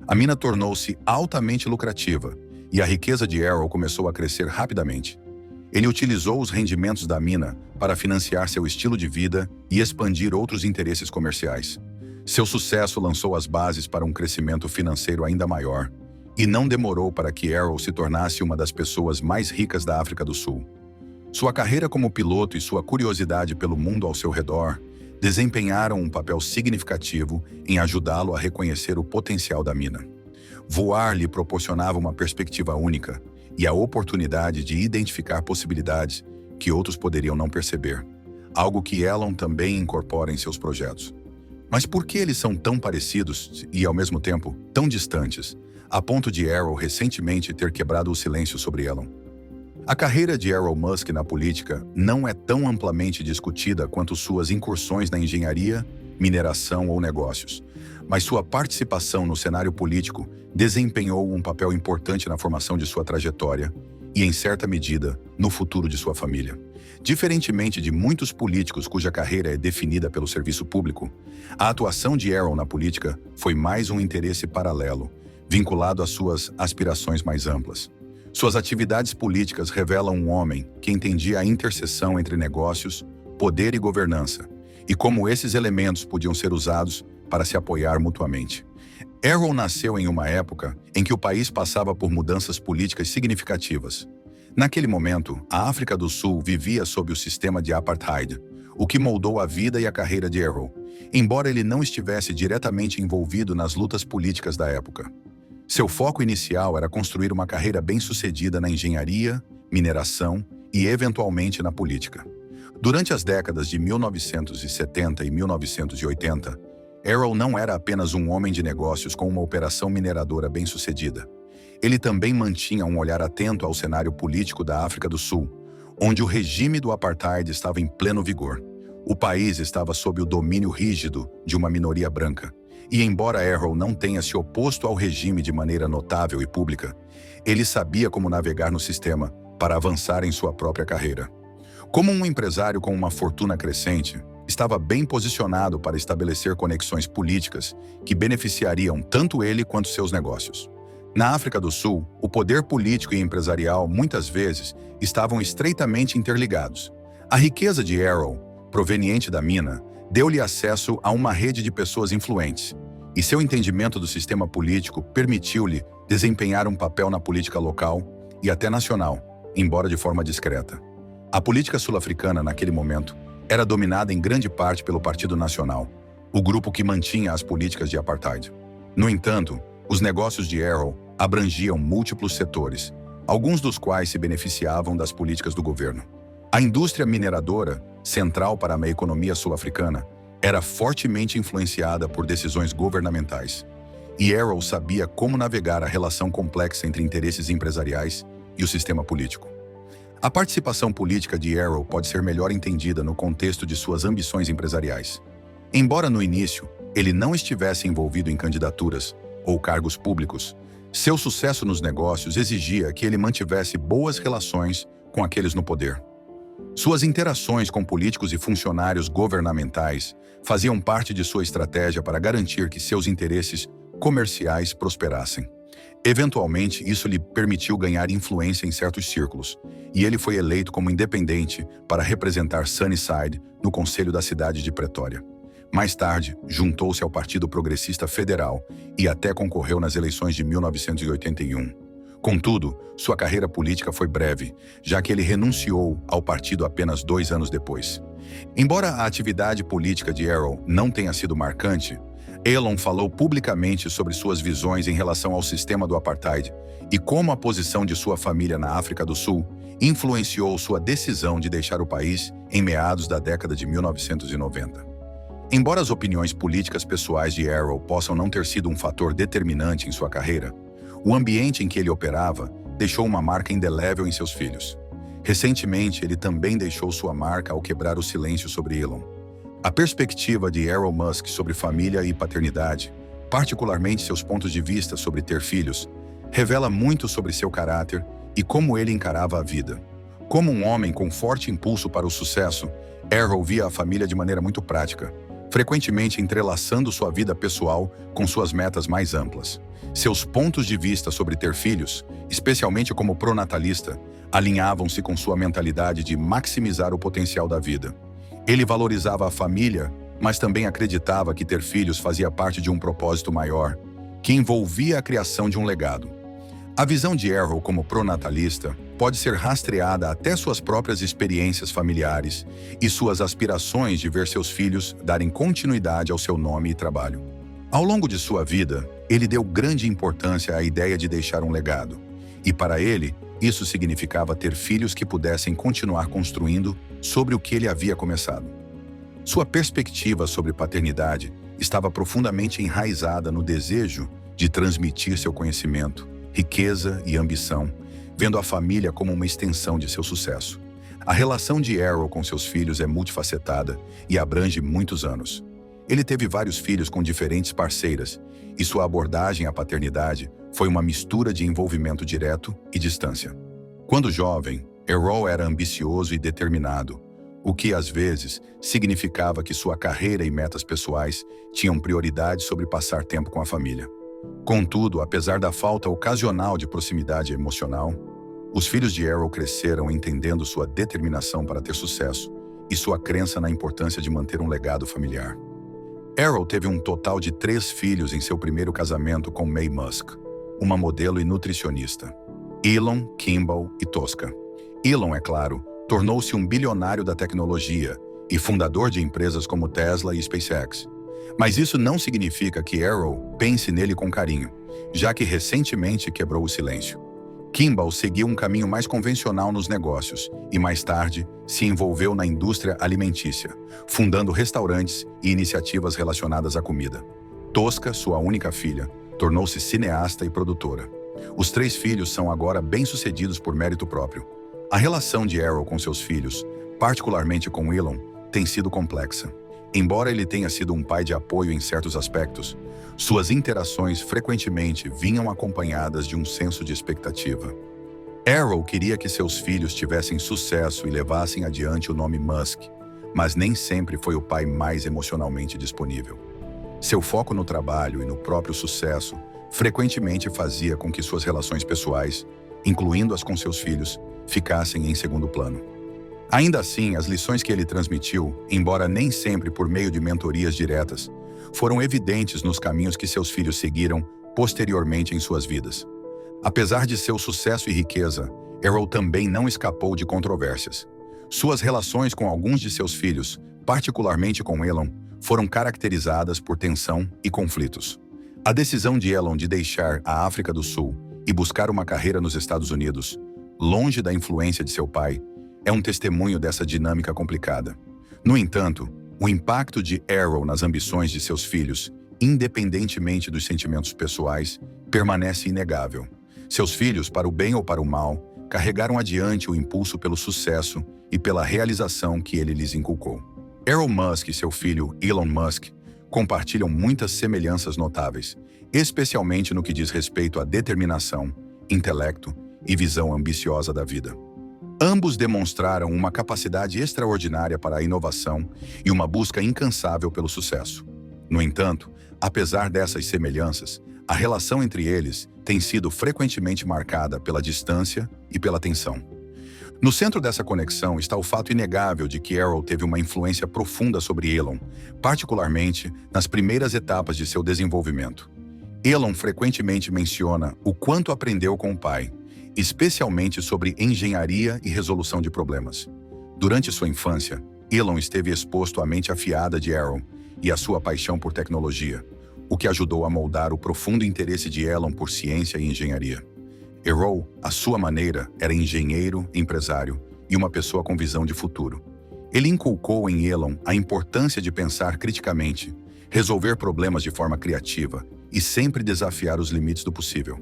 A mina tornou-se altamente lucrativa e a riqueza de Arrow começou a crescer rapidamente. Ele utilizou os rendimentos da mina para financiar seu estilo de vida e expandir outros interesses comerciais. Seu sucesso lançou as bases para um crescimento financeiro ainda maior, e não demorou para que Arrow se tornasse uma das pessoas mais ricas da África do Sul. Sua carreira como piloto e sua curiosidade pelo mundo ao seu redor desempenharam um papel significativo em ajudá-lo a reconhecer o potencial da mina. Voar lhe proporcionava uma perspectiva única e a oportunidade de identificar possibilidades que outros poderiam não perceber, algo que Elon também incorpora em seus projetos. Mas por que eles são tão parecidos e, ao mesmo tempo, tão distantes, a ponto de Arrow recentemente ter quebrado o silêncio sobre Elon? A carreira de Elon Musk na política não é tão amplamente discutida quanto suas incursões na engenharia, mineração ou negócios, mas sua participação no cenário político desempenhou um papel importante na formação de sua trajetória e, em certa medida, no futuro de sua família. Diferentemente de muitos políticos cuja carreira é definida pelo serviço público, a atuação de Elon na política foi mais um interesse paralelo, vinculado às suas aspirações mais amplas. Suas atividades políticas revelam um homem que entendia a interseção entre negócios, poder e governança, e como esses elementos podiam ser usados para se apoiar mutuamente. Arrow nasceu em uma época em que o país passava por mudanças políticas significativas. Naquele momento, a África do Sul vivia sob o sistema de apartheid, o que moldou a vida e a carreira de Arrow, embora ele não estivesse diretamente envolvido nas lutas políticas da época. Seu foco inicial era construir uma carreira bem-sucedida na engenharia, mineração e, eventualmente, na política. Durante as décadas de 1970 e 1980, Arrow não era apenas um homem de negócios com uma operação mineradora bem-sucedida. Ele também mantinha um olhar atento ao cenário político da África do Sul, onde o regime do apartheid estava em pleno vigor. O país estava sob o domínio rígido de uma minoria branca. E embora Arrow não tenha se oposto ao regime de maneira notável e pública, ele sabia como navegar no sistema para avançar em sua própria carreira. Como um empresário com uma fortuna crescente, estava bem posicionado para estabelecer conexões políticas que beneficiariam tanto ele quanto seus negócios. Na África do Sul, o poder político e empresarial muitas vezes estavam estreitamente interligados. A riqueza de Arrow, proveniente da mina, deu-lhe acesso a uma rede de pessoas influentes, e seu entendimento do sistema político permitiu-lhe desempenhar um papel na política local e até nacional, embora de forma discreta. A política sul-africana, naquele momento, era dominada em grande parte pelo Partido Nacional, o grupo que mantinha as políticas de apartheid. No entanto, os negócios de Arrow abrangiam múltiplos setores, alguns dos quais se beneficiavam das políticas do governo. A indústria mineradora, central para a economia sul-africana, era fortemente influenciada por decisões governamentais, e Arrow sabia como navegar a relação complexa entre interesses empresariais e o sistema político. A participação política de Arrow pode ser melhor entendida no contexto de suas ambições empresariais. Embora no início ele não estivesse envolvido em candidaturas ou cargos públicos, seu sucesso nos negócios exigia que ele mantivesse boas relações com aqueles no poder. Suas interações com políticos e funcionários governamentais faziam parte de sua estratégia para garantir que seus interesses comerciais prosperassem. Eventualmente, isso lhe permitiu ganhar influência em certos círculos, e ele foi eleito como independente para representar Sunnyside no Conselho da cidade de Pretória. Mais tarde, juntou-se ao Partido Progressista Federal e até concorreu nas eleições de 1981. Contudo, sua carreira política foi breve, já que ele renunciou ao partido apenas 2 anos depois. Embora a atividade política de Arrow não tenha sido marcante, Elon falou publicamente sobre suas visões em relação ao sistema do apartheid e como a posição de sua família na África do Sul influenciou sua decisão de deixar o país em meados da década de 1990. Embora as opiniões políticas pessoais de Arrow possam não ter sido um fator determinante em sua carreira, o ambiente em que ele operava deixou uma marca indelével em seus filhos. Recentemente, ele também deixou sua marca ao quebrar o silêncio sobre Elon. A perspectiva de Elon Musk sobre família e paternidade, particularmente seus pontos de vista sobre ter filhos, revela muito sobre seu caráter e como ele encarava a vida. Como um homem com forte impulso para o sucesso, Arrow via a família de maneira muito prática, frequentemente entrelaçando sua vida pessoal com suas metas mais amplas. Seus pontos de vista sobre ter filhos, especialmente como pronatalista, alinhavam-se com sua mentalidade de maximizar o potencial da vida. Ele valorizava a família, mas também acreditava que ter filhos fazia parte de um propósito maior, que envolvia a criação de um legado. A visão de Arrow como pronatalista pode ser rastreada até suas próprias experiências familiares e suas aspirações de ver seus filhos darem continuidade ao seu nome e trabalho. Ao longo de sua vida, ele deu grande importância à ideia de deixar um legado, e para ele, isso significava ter filhos que pudessem continuar construindo sobre o que ele havia começado. Sua perspectiva sobre paternidade estava profundamente enraizada no desejo de transmitir seu conhecimento, riqueza e ambição, vendo a família como uma extensão de seu sucesso. A relação de Arrow com seus filhos é multifacetada e abrange muitos anos. Ele teve vários filhos com diferentes parceiras, e sua abordagem à paternidade foi uma mistura de envolvimento direto e distância. Quando jovem, Arrow era ambicioso e determinado, o que, às vezes, significava que sua carreira e metas pessoais tinham prioridade sobre passar tempo com a família. Contudo, apesar da falta ocasional de proximidade emocional, os filhos de Arrow cresceram entendendo sua determinação para ter sucesso e sua crença na importância de manter um legado familiar. Arrow teve um total de 3 filhos em seu primeiro casamento com Mae Musk, uma modelo e nutricionista. Elon, Kimball e Tosca. Elon, é claro, tornou-se um bilionário da tecnologia e fundador de empresas como Tesla e SpaceX. Mas isso não significa que Arrow pense nele com carinho, já que recentemente quebrou o silêncio. Kimball seguiu um caminho mais convencional nos negócios e, mais tarde, se envolveu na indústria alimentícia, fundando restaurantes e iniciativas relacionadas à comida. Tosca, sua única filha, tornou-se cineasta e produtora. Os 3 filhos são agora bem-sucedidos por mérito próprio. A relação de Arrow com seus filhos, particularmente com Elon, tem sido complexa. Embora ele tenha sido um pai de apoio em certos aspectos, suas interações frequentemente vinham acompanhadas de um senso de expectativa. Arrow queria que seus filhos tivessem sucesso e levassem adiante o nome Musk, mas nem sempre foi o pai mais emocionalmente disponível. Seu foco no trabalho e no próprio sucesso frequentemente fazia com que suas relações pessoais, incluindo as com seus filhos, ficassem em segundo plano. Ainda assim, as lições que ele transmitiu, embora nem sempre por meio de mentorias diretas, foram evidentes nos caminhos que seus filhos seguiram posteriormente em suas vidas. Apesar de seu sucesso e riqueza, Errol também não escapou de controvérsias. Suas relações com alguns de seus filhos, particularmente com Elon, foram caracterizadas por tensão e conflitos. A decisão de Elon de deixar a África do Sul e buscar uma carreira nos Estados Unidos, longe da influência de seu pai, é um testemunho dessa dinâmica complicada. No entanto, o impacto de Errol nas ambições de seus filhos, independentemente dos sentimentos pessoais, permanece inegável. Seus filhos, para o bem ou para o mal, carregaram adiante o impulso pelo sucesso e pela realização que ele lhes inculcou. Elon Musk e seu filho Elon Musk compartilham muitas semelhanças notáveis, especialmente no que diz respeito à determinação, intelecto e visão ambiciosa da vida. Ambos demonstraram uma capacidade extraordinária para a inovação e uma busca incansável pelo sucesso. No entanto, apesar dessas semelhanças, a relação entre eles tem sido frequentemente marcada pela distância e pela tensão. No centro dessa conexão está o fato inegável de que Errol teve uma influência profunda sobre Elon, particularmente nas primeiras etapas de seu desenvolvimento. Elon frequentemente menciona o quanto aprendeu com o pai, especialmente sobre engenharia e resolução de problemas. Durante sua infância, Elon esteve exposto à mente afiada de Errol e à sua paixão por tecnologia, o que ajudou a moldar o profundo interesse de Elon por ciência e engenharia. Errol, à sua maneira, era engenheiro, empresário e uma pessoa com visão de futuro. Ele inculcou em Elon a importância de pensar criticamente, resolver problemas de forma criativa e sempre desafiar os limites do possível.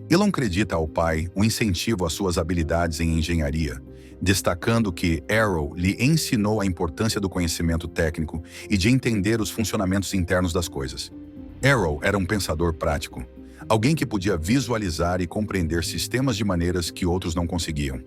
Elon acredita ao pai o incentivo às suas habilidades em engenharia, destacando que Errol lhe ensinou a importância do conhecimento técnico e de entender os funcionamentos internos das coisas. Errol era um pensador prático, alguém que podia visualizar e compreender sistemas de maneiras que outros não conseguiam.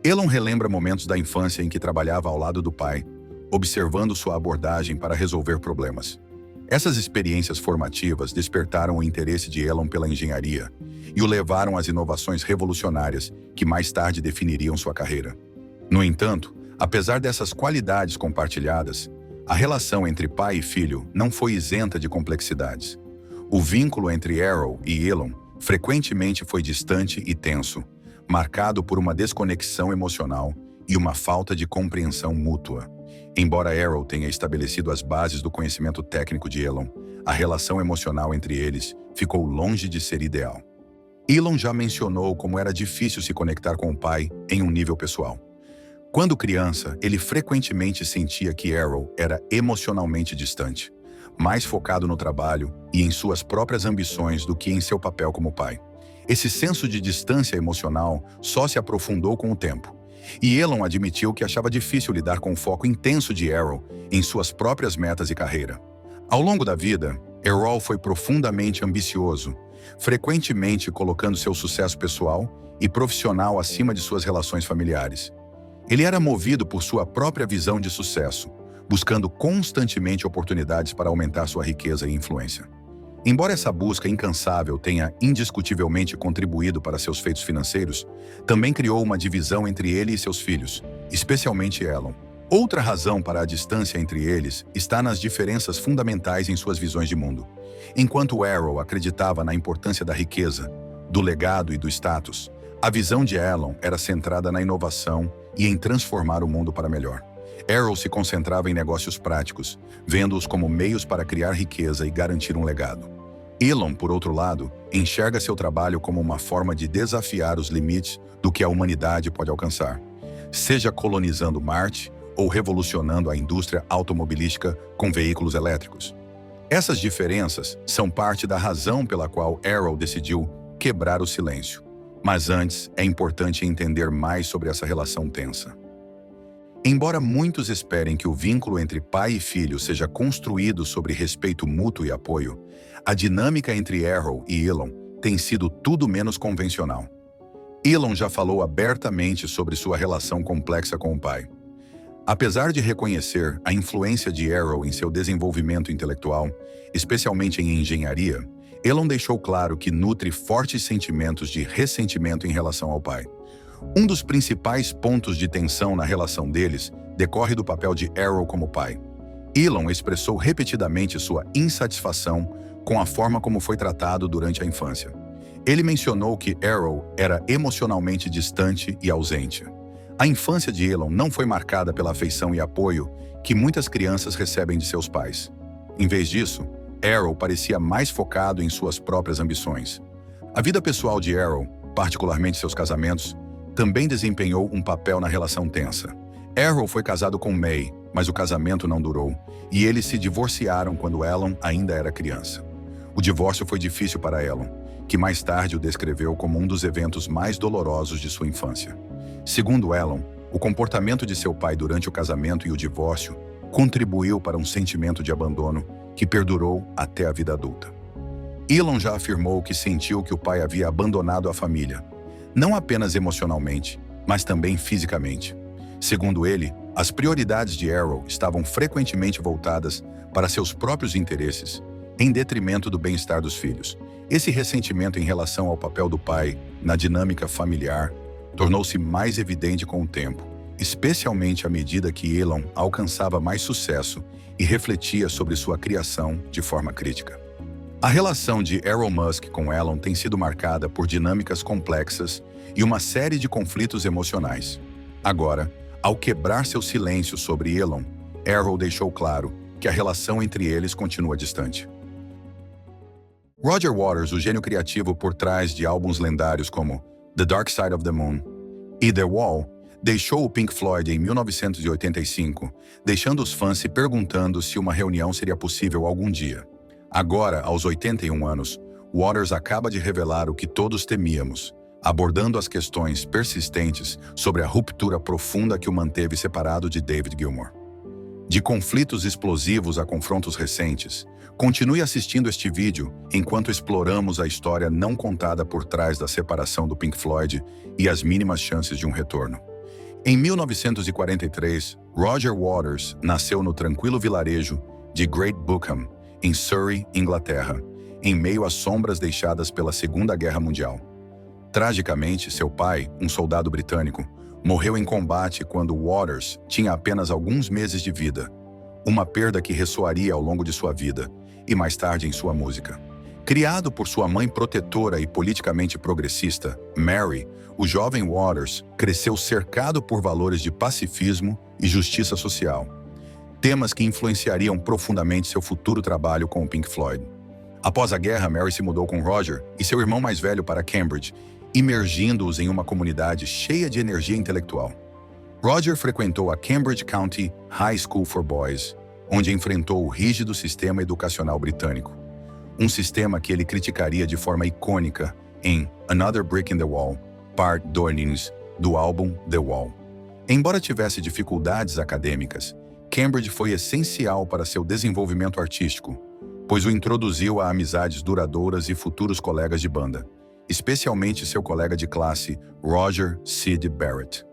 Elon relembra momentos da infância em que trabalhava ao lado do pai, observando sua abordagem para resolver problemas. Essas experiências formativas despertaram o interesse de Elon pela engenharia e o levaram às inovações revolucionárias que mais tarde definiriam sua carreira. No entanto, apesar dessas qualidades compartilhadas, a relação entre pai e filho não foi isenta de complexidades. O vínculo entre Errol e Elon frequentemente foi distante e tenso, marcado por uma desconexão emocional e uma falta de compreensão mútua. Embora Errol tenha estabelecido as bases do conhecimento técnico de Elon, a relação emocional entre eles ficou longe de ser ideal. Elon já mencionou como era difícil se conectar com o pai em um nível pessoal. Quando criança, ele frequentemente sentia que Errol era emocionalmente distante, mais focado no trabalho e em suas próprias ambições do que em seu papel como pai. Esse senso de distância emocional só se aprofundou com o tempo, e Elon admitiu que achava difícil lidar com o foco intenso de Errol em suas próprias metas e carreira. Ao longo da vida, Errol foi profundamente ambicioso, frequentemente colocando seu sucesso pessoal e profissional acima de suas relações familiares. Ele era movido por sua própria visão de sucesso, buscando constantemente oportunidades para aumentar sua riqueza e influência. Embora essa busca incansável tenha indiscutivelmente contribuído para seus feitos financeiros, também criou uma divisão entre ele e seus filhos, especialmente Elon. Outra razão para a distância entre eles está nas diferenças fundamentais em suas visões de mundo. Enquanto Errol acreditava na importância da riqueza, do legado e do status, a visão de Elon era centrada na inovação e em transformar o mundo para melhor. Errol se concentrava em negócios práticos, vendo-os como meios para criar riqueza e garantir um legado. Elon, por outro lado, enxerga seu trabalho como uma forma de desafiar os limites do que a humanidade pode alcançar, seja colonizando Marte ou revolucionando a indústria automobilística com veículos elétricos. Essas diferenças são parte da razão pela qual Errol decidiu quebrar o silêncio. Mas antes, é importante entender mais sobre essa relação tensa. Embora muitos esperem que o vínculo entre pai e filho seja construído sobre respeito mútuo e apoio, a dinâmica entre Errol e Elon tem sido tudo menos convencional. Elon já falou abertamente sobre sua relação complexa com o pai. Apesar de reconhecer a influência de Arrow em seu desenvolvimento intelectual, especialmente em engenharia, Elon deixou claro que nutre fortes sentimentos de ressentimento em relação ao pai. Um dos principais pontos de tensão na relação deles decorre do papel de Arrow como pai. Elon expressou repetidamente sua insatisfação com a forma como foi tratado durante a infância. Ele mencionou que Arrow era emocionalmente distante e ausente. A infância de Elon não foi marcada pela afeição e apoio que muitas crianças recebem de seus pais. Em vez disso, Arrow parecia mais focado em suas próprias ambições. A vida pessoal de Arrow, particularmente seus casamentos, também desempenhou um papel na relação tensa. Arrow foi casado com May, mas o casamento não durou, e eles se divorciaram quando Elon ainda era criança. O divórcio foi difícil para Elon, que mais tarde o descreveu como um dos eventos mais dolorosos de sua infância. Segundo Elon, o comportamento de seu pai durante o casamento e o divórcio contribuiu para um sentimento de abandono que perdurou até a vida adulta. Elon já afirmou que sentiu que o pai havia abandonado a família, não apenas emocionalmente, mas também fisicamente. Segundo ele, as prioridades de Arrow estavam frequentemente voltadas para seus próprios interesses, em detrimento do bem-estar dos filhos. Esse ressentimento em relação ao papel do pai na dinâmica familiar tornou-se mais evidente com o tempo, especialmente à medida que Elon alcançava mais sucesso e refletia sobre sua criação de forma crítica. A relação de Elon Musk com Elon tem sido marcada por dinâmicas complexas e uma série de conflitos emocionais. Agora, ao quebrar seu silêncio sobre Elon, Arrow deixou claro que a relação entre eles continua distante. Roger Waters, o gênio criativo por trás de álbuns lendários como The Dark Side of the Moon e The Wall, deixou o Pink Floyd em 1985, deixando os fãs se perguntando se uma reunião seria possível algum dia. Agora, aos 81 anos, Waters acaba de revelar o que todos temíamos, abordando as questões persistentes sobre a ruptura profunda que o manteve separado de David Gilmour. De conflitos explosivos a confrontos recentes, continue assistindo este vídeo enquanto exploramos a história não contada por trás da separação do Pink Floyd e as mínimas chances de um retorno. Em 1943, Roger Waters nasceu no tranquilo vilarejo de Great Bookham, em Surrey, Inglaterra, em meio às sombras deixadas pela Segunda Guerra Mundial. Tragicamente, seu pai, um soldado britânico, morreu em combate quando Waters tinha apenas alguns meses de vida, uma perda que ressoaria ao longo de sua vida e mais tarde em sua música. Criado por sua mãe protetora e politicamente progressista, Mary, o jovem Waters cresceu cercado por valores de pacifismo e justiça social, temas que influenciariam profundamente seu futuro trabalho com o Pink Floyd. Após a guerra, Mary se mudou com Roger e seu irmão mais velho para Cambridge, imergindo-os em uma comunidade cheia de energia intelectual. Roger frequentou a Cambridge County High School for Boys, onde enfrentou o rígido sistema educacional britânico, um sistema que ele criticaria de forma icônica em Another Brick in the Wall, Part 2 do álbum The Wall. Embora tivesse dificuldades acadêmicas, Cambridge foi essencial para seu desenvolvimento artístico, pois o introduziu a amizades duradouras e futuros colegas de banda, especialmente seu colega de classe, Roger Sid Barrett.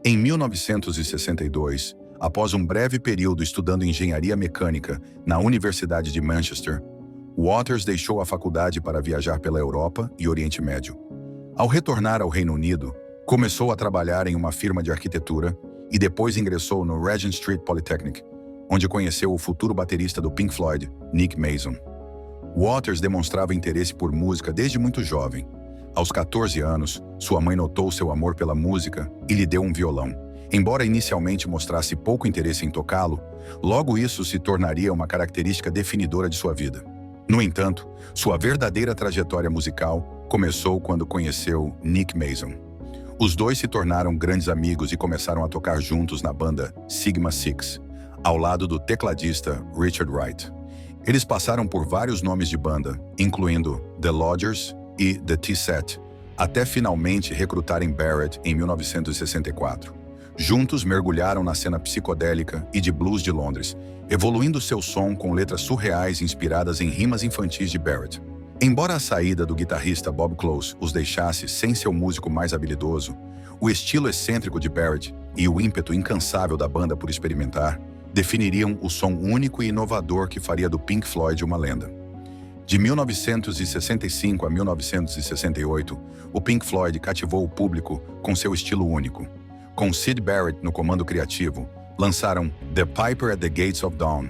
Em 1962, após um breve período estudando engenharia mecânica na Universidade de Manchester, Waters deixou a faculdade para viajar pela Europa e Oriente Médio. Ao retornar ao Reino Unido, começou a trabalhar em uma firma de arquitetura e depois ingressou no Regent Street Polytechnic, onde conheceu o futuro baterista do Pink Floyd, Nick Mason. Waters demonstrava interesse por música desde muito jovem. Aos 14 anos, sua mãe notou seu amor pela música e lhe deu um violão. Embora inicialmente mostrasse pouco interesse em tocá-lo, logo isso se tornaria uma característica definidora de sua vida. No entanto, sua verdadeira trajetória musical começou quando conheceu Nick Mason. Os dois se tornaram grandes amigos e começaram a tocar juntos na banda Sigma Six, ao lado do tecladista Richard Wright. Eles passaram por vários nomes de banda, incluindo The Lodgers e The T-Set, até finalmente recrutarem Barrett em 1964. Juntos mergulharam na cena psicodélica e de blues de Londres, evoluindo seu som com letras surreais inspiradas em rimas infantis de Barrett. Embora a saída do guitarrista Bob Close os deixasse sem seu músico mais habilidoso, O estilo excêntrico de Barrett e o ímpeto incansável da banda por experimentar definiriam o som único e inovador que faria do Pink Floyd uma lenda. De 1965 a 1968, o Pink Floyd cativou o público com seu estilo único. Com Syd Barrett no comando criativo, lançaram The Piper at the Gates of Dawn,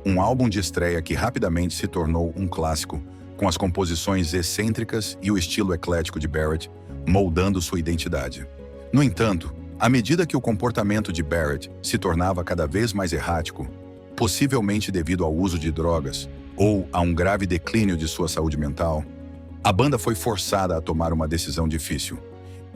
um álbum de estreia que rapidamente se tornou um clássico, com as composições excêntricas e o estilo eclético de Barrett moldando sua identidade. No entanto, à medida que o comportamento de Barrett se tornava cada vez mais errático, possivelmente devido ao uso de drogas ou a um grave declínio de sua saúde mental, a banda foi forçada a tomar uma decisão difícil.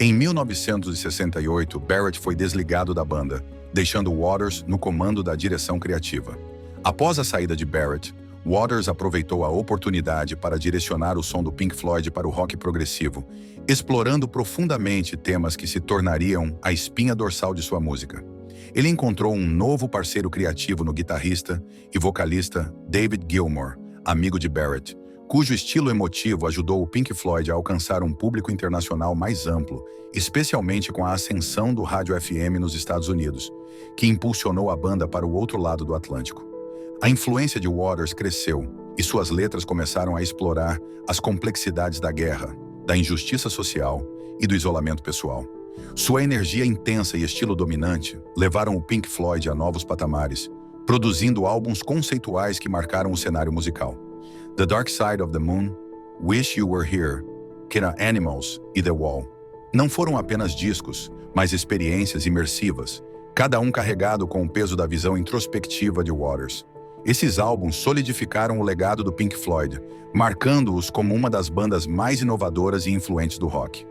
Em 1968, Barrett foi desligado da banda, deixando Waters no comando da direção criativa. Após a saída de Barrett, Waters aproveitou a oportunidade para direcionar o som do Pink Floyd para o rock progressivo, explorando profundamente temas que se tornariam a espinha dorsal de sua música. Ele encontrou um novo parceiro criativo no guitarrista e vocalista David Gilmour, amigo de Barrett, cujo estilo emotivo ajudou o Pink Floyd a alcançar um público internacional mais amplo, especialmente com a ascensão do rádio FM nos Estados Unidos, que impulsionou a banda para o outro lado do Atlântico. A influência de Waters cresceu e suas letras começaram a explorar as complexidades da guerra, da injustiça social e do isolamento pessoal. Sua energia intensa e estilo dominante levaram o Pink Floyd a novos patamares, produzindo álbuns conceituais que marcaram o cenário musical. The Dark Side of the Moon, Wish You Were Here, Kid Animals e The Wall. Não foram apenas discos, mas experiências imersivas, cada um carregado com o peso da visão introspectiva de Waters. Esses álbuns solidificaram o legado do Pink Floyd, marcando-os como uma das bandas mais inovadoras e influentes do rock.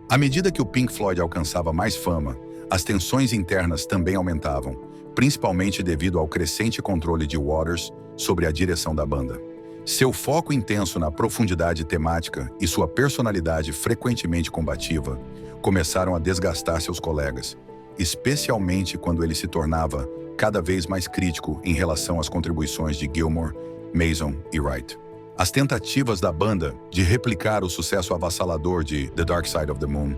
À medida que o Pink Floyd alcançava mais fama, as tensões internas também aumentavam, principalmente devido ao crescente controle de Waters sobre a direção da banda. Seu foco intenso na profundidade temática e sua personalidade frequentemente combativa começaram a desgastar seus colegas, especialmente quando ele se tornava cada vez mais crítico em relação às contribuições de Gilmour, Mason e Wright. As tentativas da banda de replicar o sucesso avassalador de The Dark Side of the Moon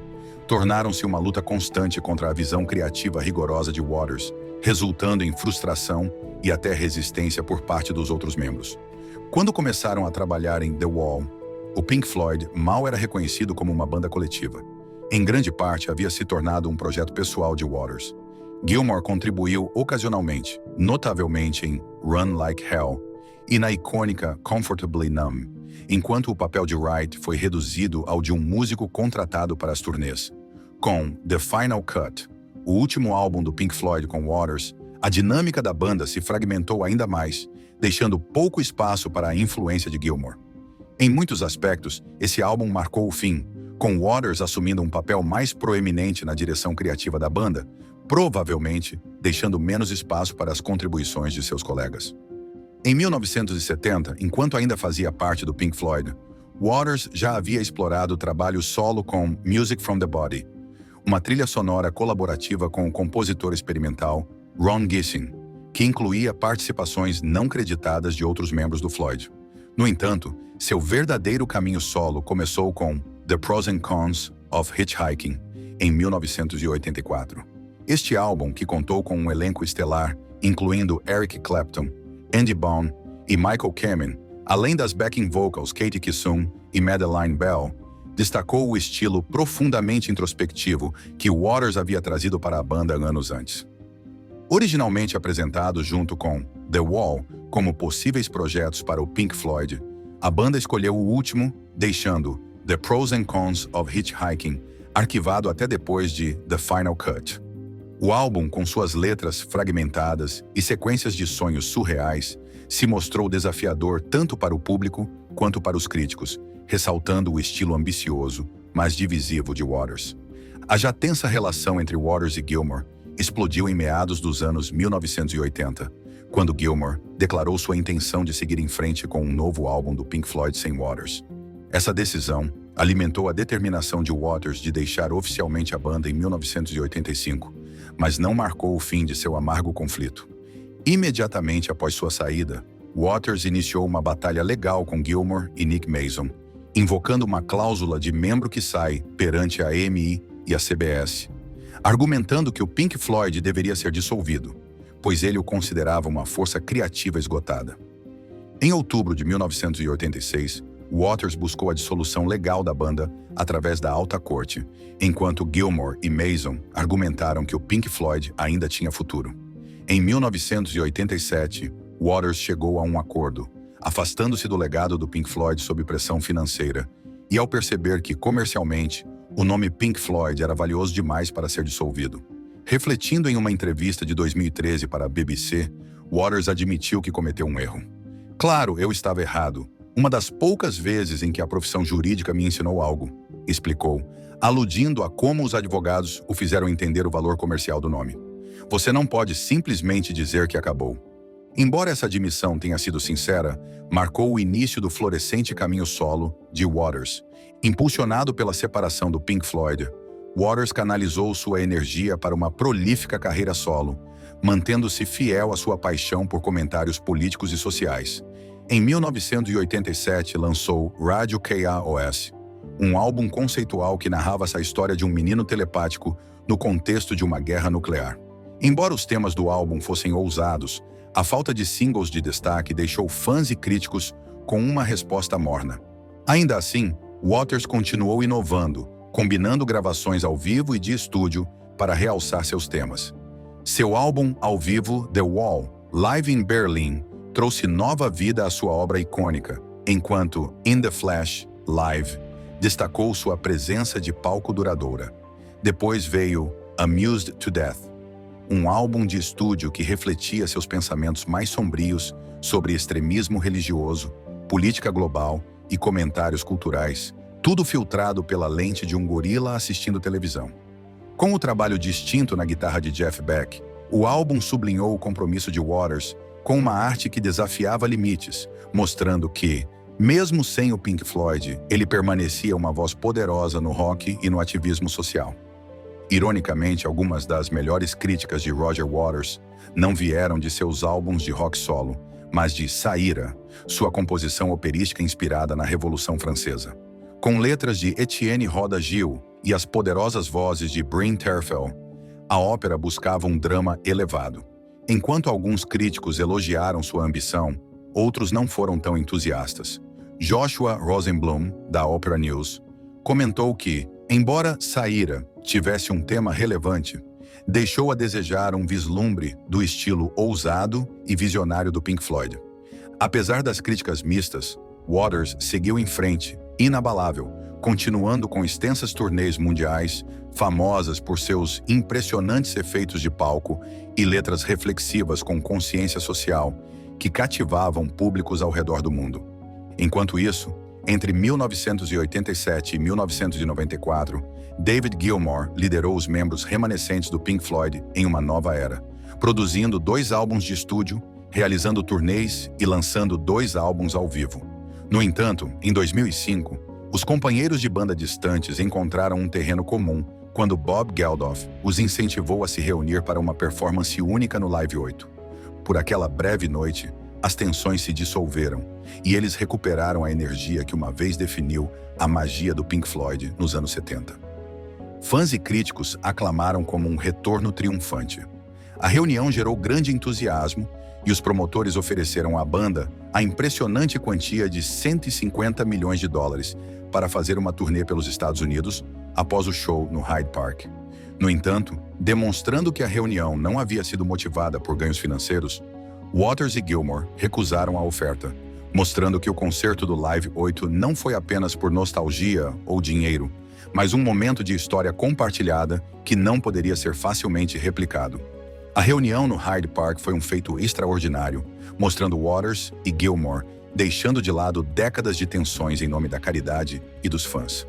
tornaram-se uma luta constante contra a visão criativa rigorosa de Waters, resultando em frustração e até resistência por parte dos outros membros. Quando começaram a trabalhar em The Wall, o Pink Floyd mal era reconhecido como uma banda coletiva. Em grande parte, havia se tornado um projeto pessoal de Waters. Gilmour contribuiu ocasionalmente, notavelmente em Run Like Hell e na icônica Comfortably Numb, enquanto o papel de Wright foi reduzido ao de um músico contratado para as turnês. Com The Final Cut, o último álbum do Pink Floyd com Waters, a dinâmica da banda se fragmentou ainda mais, deixando pouco espaço para a influência de Gilmour. Em muitos aspectos, esse álbum marcou o fim, com Waters assumindo um papel mais proeminente na direção criativa da banda, provavelmente deixando menos espaço para as contribuições de seus colegas. Em 1970, enquanto ainda fazia parte do Pink Floyd, Waters já havia explorado o trabalho solo com Music from the Body, uma trilha sonora colaborativa com o compositor experimental Ron Gissing, que incluía participações não creditadas de outros membros do Floyd. No entanto, seu verdadeiro caminho solo começou com The Pros and Cons of Hitchhiking, em 1984. Este álbum, que contou com um elenco estelar, incluindo Eric Clapton, Andy Bone e Michael Kamen, além das backing vocals Katie Kissoon e Madeleine Bell, destacou o estilo profundamente introspectivo que Waters havia trazido para a banda anos antes. Originalmente apresentado junto com The Wall como possíveis projetos para o Pink Floyd, a banda escolheu o último, deixando The Pros and Cons of Hitchhiking arquivado até depois de The Final Cut. O álbum, com suas letras fragmentadas e sequências de sonhos surreais, se mostrou desafiador tanto para o público quanto para os críticos, ressaltando o estilo ambicioso, mas divisivo de Waters. A já tensa relação entre Waters e Gilmour explodiu em meados dos anos 1980, quando Gilmour declarou sua intenção de seguir em frente com um novo álbum do Pink Floyd sem Waters. Essa decisão alimentou a determinação de Waters de deixar oficialmente a banda em 1985, mas não marcou o fim de seu amargo conflito. Imediatamente após sua saída, Waters iniciou uma batalha legal com Gilmour e Nick Mason, invocando uma cláusula de membro que sai perante a EMI e a CBS, argumentando que o Pink Floyd deveria ser dissolvido, pois ele o considerava uma força criativa esgotada. Em outubro de 1986, Waters buscou a dissolução legal da banda através da alta corte, enquanto Gilmour e Mason argumentaram que o Pink Floyd ainda tinha futuro. Em 1987, Waters chegou a um acordo, afastando-se do legado do Pink Floyd sob pressão financeira, e ao perceber que, comercialmente, o nome Pink Floyd era valioso demais para ser dissolvido. Refletindo em uma entrevista de 2013 para a BBC, Waters admitiu que cometeu um erro. "Claro, eu estava errado. Uma das poucas vezes em que a profissão jurídica me ensinou algo", explicou, aludindo a como os advogados o fizeram entender o valor comercial do nome. "Você não pode simplesmente dizer que acabou." Embora essa admissão tenha sido sincera, marcou o início do florescente caminho solo de Waters. Impulsionado pela separação do Pink Floyd, Waters canalizou sua energia para uma prolífica carreira solo, mantendo-se fiel à sua paixão por comentários políticos e sociais. Em 1987, lançou Radio Chaos, um álbum conceitual que narrava essa história de um menino telepático no contexto de uma guerra nuclear. Embora os temas do álbum fossem ousados, a falta de singles de destaque deixou fãs e críticos com uma resposta morna. Ainda assim, Waters continuou inovando, combinando gravações ao vivo e de estúdio para realçar seus temas. Seu álbum ao vivo, The Wall, Live in Berlin, trouxe nova vida à sua obra icônica, enquanto In the Flesh, Live, destacou sua presença de palco duradoura. Depois veio Amused to Death, um álbum de estúdio que refletia seus pensamentos mais sombrios sobre extremismo religioso, política global e comentários culturais, tudo filtrado pela lente de um gorila assistindo televisão. Com o trabalho distinto na guitarra de Jeff Beck, o álbum sublinhou o compromisso de Waters com uma arte que desafiava limites, mostrando que, mesmo sem o Pink Floyd, ele permanecia uma voz poderosa no rock e no ativismo social. Ironicamente, algumas das melhores críticas de Roger Waters não vieram de seus álbuns de rock solo, mas de Saíra, sua composição operística inspirada na Revolução Francesa. Com letras de Etienne Roda Gil e as poderosas vozes de Bryn Terfel, a ópera buscava um drama elevado. Enquanto alguns críticos elogiaram sua ambição, outros não foram tão entusiastas. Joshua Rosenblum, da Opera News, comentou que, embora Saíra tivesse um tema relevante, deixou a desejar um vislumbre do estilo ousado e visionário do Pink Floyd. Apesar das críticas mistas, Waters seguiu em frente, inabalável, continuando com extensas turnês mundiais, famosas por seus impressionantes efeitos de palco e letras reflexivas com consciência social, que cativavam públicos ao redor do mundo. Enquanto isso, entre 1987 e 1994, David Gilmour liderou os membros remanescentes do Pink Floyd em uma nova era, produzindo 2 álbuns de estúdio, realizando turnês e lançando 2 álbuns ao vivo. No entanto, em 2005, os companheiros de banda distantes encontraram um terreno comum quando Bob Geldof os incentivou a se reunir para uma performance única no Live 8. Por aquela breve noite, as tensões se dissolveram e eles recuperaram a energia que uma vez definiu a magia do Pink Floyd nos anos 70. Fãs e críticos aclamaram como um retorno triunfante. A reunião gerou grande entusiasmo e os promotores ofereceram à banda a impressionante quantia de $150 milhões para fazer uma turnê pelos Estados Unidos após o show no Hyde Park. No entanto, demonstrando que a reunião não havia sido motivada por ganhos financeiros, Waters e Gilmour recusaram a oferta, mostrando que o concerto do Live 8 não foi apenas por nostalgia ou dinheiro, mas um momento de história compartilhada que não poderia ser facilmente replicado. A reunião no Hyde Park foi um feito extraordinário, mostrando Waters e Gilmour deixando de lado décadas de tensões em nome da caridade e dos fãs.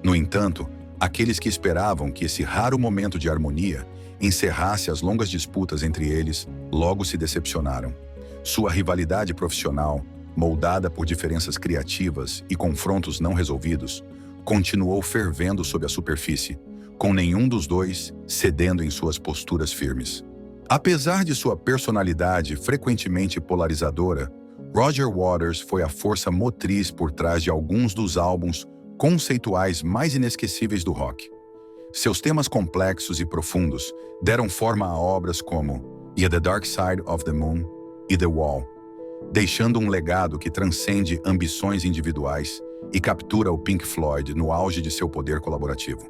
No entanto, aqueles que esperavam que esse raro momento de harmonia encerrasse as longas disputas entre eles, logo se decepcionaram. Sua rivalidade profissional, moldada por diferenças criativas e confrontos não resolvidos, continuou fervendo sob a superfície, com nenhum dos dois cedendo em suas posturas firmes. Apesar de sua personalidade frequentemente polarizadora, Roger Waters foi a força motriz por trás de alguns dos álbuns conceituais mais inesquecíveis do rock. Seus temas complexos e profundos deram forma a obras como The Dark Side of the Moon e The Wall, deixando um legado que transcende ambições individuais e captura o Pink Floyd no auge de seu poder colaborativo.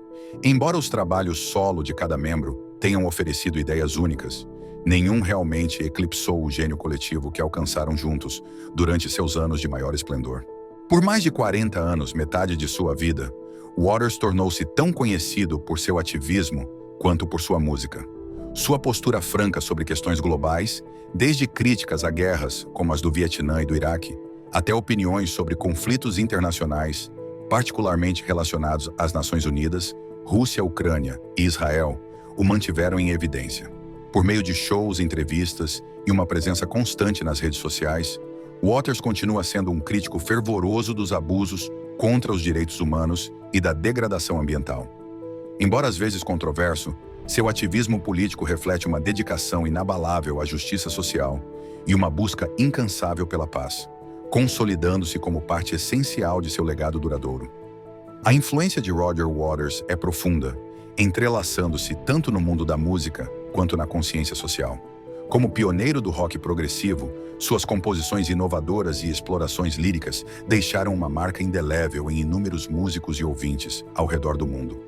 Embora os trabalhos solo de cada membro tenham oferecido ideias únicas, nenhum realmente eclipsou o gênio coletivo que alcançaram juntos durante seus anos de maior esplendor. Por mais de 40 anos, metade de sua vida, Waters tornou-se tão conhecido por seu ativismo quanto por sua música. Sua postura franca sobre questões globais, desde críticas a guerras como as do Vietnã e do Iraque, até opiniões sobre conflitos internacionais, particularmente relacionados às Nações Unidas, Rússia, Ucrânia e Israel, o mantiveram em evidência. Por meio de shows, entrevistas e uma presença constante nas redes sociais, Waters continua sendo um crítico fervoroso dos abusos contra os direitos humanos e da degradação ambiental. Embora às vezes controverso, seu ativismo político reflete uma dedicação inabalável à justiça social e uma busca incansável pela paz, consolidando-se como parte essencial de seu legado duradouro. A influência de Roger Waters é profunda, entrelaçando-se tanto no mundo da música quanto na consciência social. Como pioneiro do rock progressivo, suas composições inovadoras e explorações líricas deixaram uma marca indelével em inúmeros músicos e ouvintes ao redor do mundo.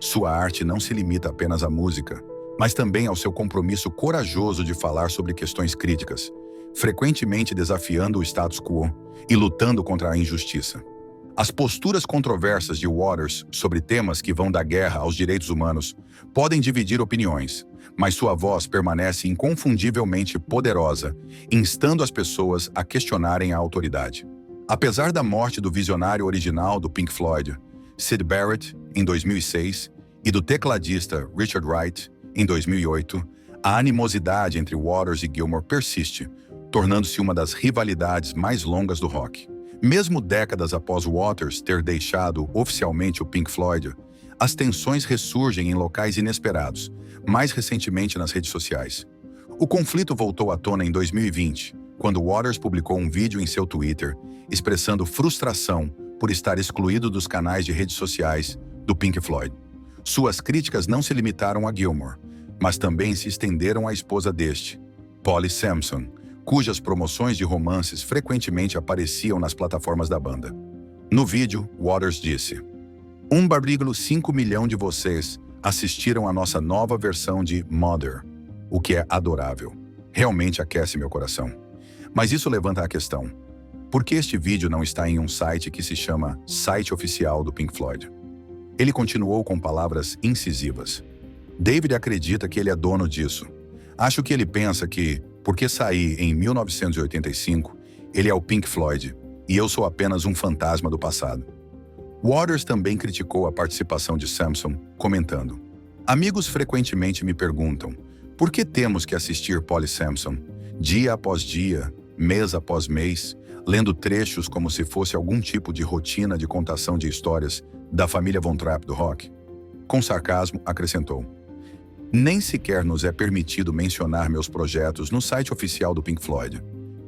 Sua arte não se limita apenas à música, mas também ao seu compromisso corajoso de falar sobre questões críticas, frequentemente desafiando o status quo e lutando contra a injustiça. As posturas controversas de Waters sobre temas que vão da guerra aos direitos humanos podem dividir opiniões, mas sua voz permanece inconfundivelmente poderosa, instando as pessoas a questionarem a autoridade. Apesar da morte do visionário original do Pink Floyd, Syd Barrett, em 2006, e do tecladista Richard Wright, em 2008, a animosidade entre Waters e Gilmour persiste, tornando-se uma das rivalidades mais longas do rock. Mesmo décadas após Waters ter deixado oficialmente o Pink Floyd, as tensões ressurgem em locais inesperados, mais recentemente nas redes sociais. O conflito voltou à tona em 2020, quando Waters publicou um vídeo em seu Twitter expressando frustração por estar excluído dos canais de redes sociais do Pink Floyd. Suas críticas não se limitaram a Gilmour, mas também se estenderam à esposa deste, Polly Samson, cujas promoções de romances frequentemente apareciam nas plataformas da banda. No vídeo, Waters disse: 1,5 milhão de vocês assistiram à nossa nova versão de Mother, o que é adorável. Realmente aquece meu coração. Mas isso levanta a questão: por que este vídeo não está em um site que se chama Site Oficial do Pink Floyd? Ele continuou com palavras incisivas. David acredita que ele é dono disso. Acho que ele pensa que, porque saí em 1985, ele é o Pink Floyd, e eu sou apenas um fantasma do passado. Waters também criticou a participação de Samson, comentando: amigos frequentemente me perguntam, por que temos que assistir Polly Samson, dia após dia, mês após mês, lendo trechos como se fosse algum tipo de rotina de contação de histórias da família Von Trapp do rock? Com sarcasmo, acrescentou: nem sequer nos é permitido mencionar meus projetos no site oficial do Pink Floyd.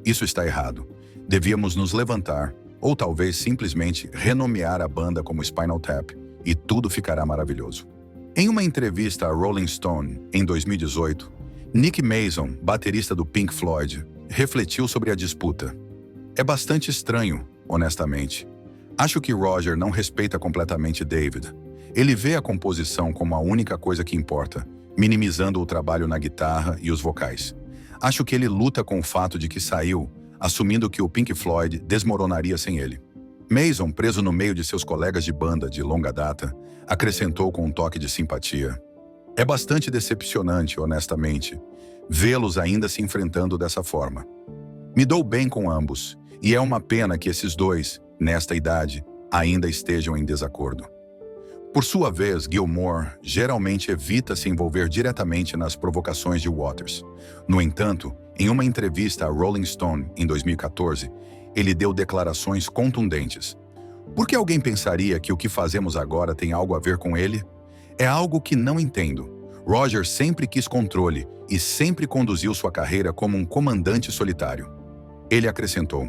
Isso está errado. Devíamos nos levantar, ou talvez simplesmente renomear a banda como Spinal Tap, e tudo ficará maravilhoso. Em uma entrevista a Rolling Stone, em 2018, Nick Mason, baterista do Pink Floyd, refletiu sobre a disputa. É bastante estranho, honestamente. Acho que Roger não respeita completamente David. Ele vê a composição como a única coisa que importa, minimizando o trabalho na guitarra e os vocais. Acho que ele luta com o fato de que saiu, assumindo que o Pink Floyd desmoronaria sem ele. Mason, preso no meio de seus colegas de banda de longa data, acrescentou com um toque de simpatia: é bastante decepcionante, honestamente, vê-los ainda se enfrentando dessa forma. Me dou bem com ambos, e é uma pena que esses dois, nesta idade, ainda estejam em desacordo. Por sua vez, Gilmour geralmente evita se envolver diretamente nas provocações de Waters. No entanto, em uma entrevista a Rolling Stone, em 2014, ele deu declarações contundentes. Por que alguém pensaria que o que fazemos agora tem algo a ver com ele? É algo que não entendo. Roger sempre quis controle e sempre conduziu sua carreira como um comandante solitário. Ele acrescentou: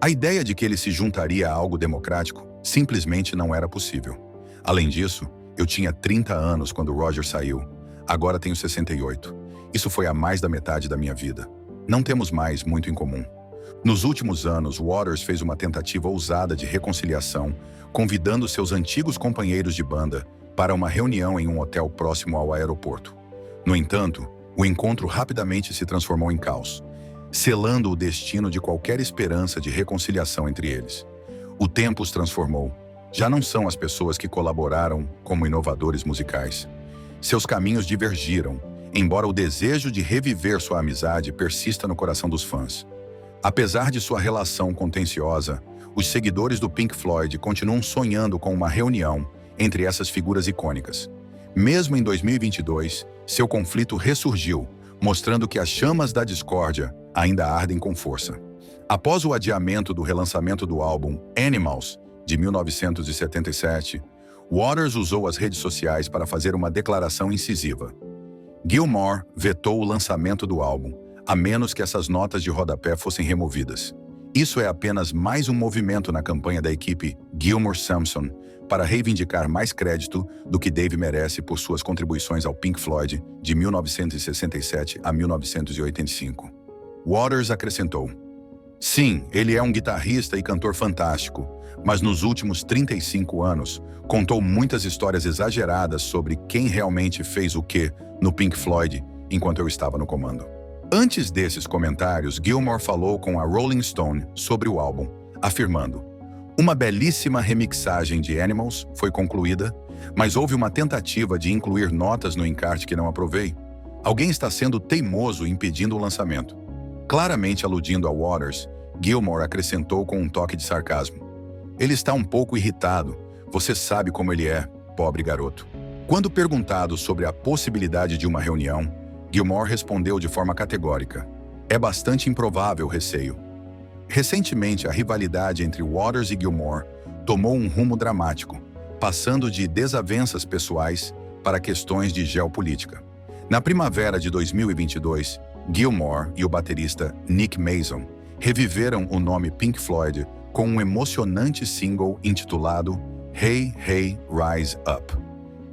a ideia de que ele se juntaria a algo democrático simplesmente não era possível. Além disso, Eu tinha 30 anos quando Roger saiu. Agora tenho 68. Isso foi a mais da metade da minha vida. Não temos mais muito em comum. Nos últimos anos, Waters fez uma tentativa ousada de reconciliação, convidando seus antigos companheiros de banda para uma reunião em um hotel próximo ao aeroporto. No entanto, o encontro rapidamente se transformou em caos, selando o destino de qualquer esperança de reconciliação entre eles. O tempo os transformou. Já não são as pessoas que colaboraram como inovadores musicais. Seus caminhos divergiram, embora o desejo de reviver sua amizade persista no coração dos fãs. Apesar de sua relação contenciosa, os seguidores do Pink Floyd continuam sonhando com uma reunião entre essas figuras icônicas. Mesmo em 2022, seu conflito ressurgiu, mostrando que as chamas da discórdia ainda ardem com força. Após o adiamento do relançamento do álbum Animals, de 1977, Waters usou as redes sociais para fazer uma declaração incisiva. Gilmour vetou o lançamento do álbum, a menos que essas notas de rodapé fossem removidas. Isso é apenas mais um movimento na campanha da equipe Gilmour-Sampson para reivindicar mais crédito do que Dave merece por suas contribuições ao Pink Floyd de 1967 a 1985. Waters acrescentou: "Sim, ele é um guitarrista e cantor fantástico, mas nos últimos 35 anos contou muitas histórias exageradas sobre quem realmente fez o quê no Pink Floyd enquanto eu estava no comando." Antes desses comentários, Gilmour falou com a Rolling Stone sobre o álbum, afirmando: "Uma belíssima remixagem de Animals foi concluída, mas houve uma tentativa de incluir notas no encarte que não aprovei. Alguém está sendo teimoso impedindo o lançamento." Claramente aludindo a Waters, Gilmour acrescentou com um toque de sarcasmo: "Ele está um pouco irritado. Você sabe como ele é, pobre garoto." Quando perguntado sobre a possibilidade de uma reunião, Gilmour respondeu de forma categórica: "É bastante improvável, receio." Recentemente, a rivalidade entre Waters e Gilmour tomou um rumo dramático, passando de desavenças pessoais para questões de geopolítica. Na primavera de 2022, Gilmour e o baterista Nick Mason reviveram o nome Pink Floyd com um emocionante single intitulado Hey, Hey, Rise Up.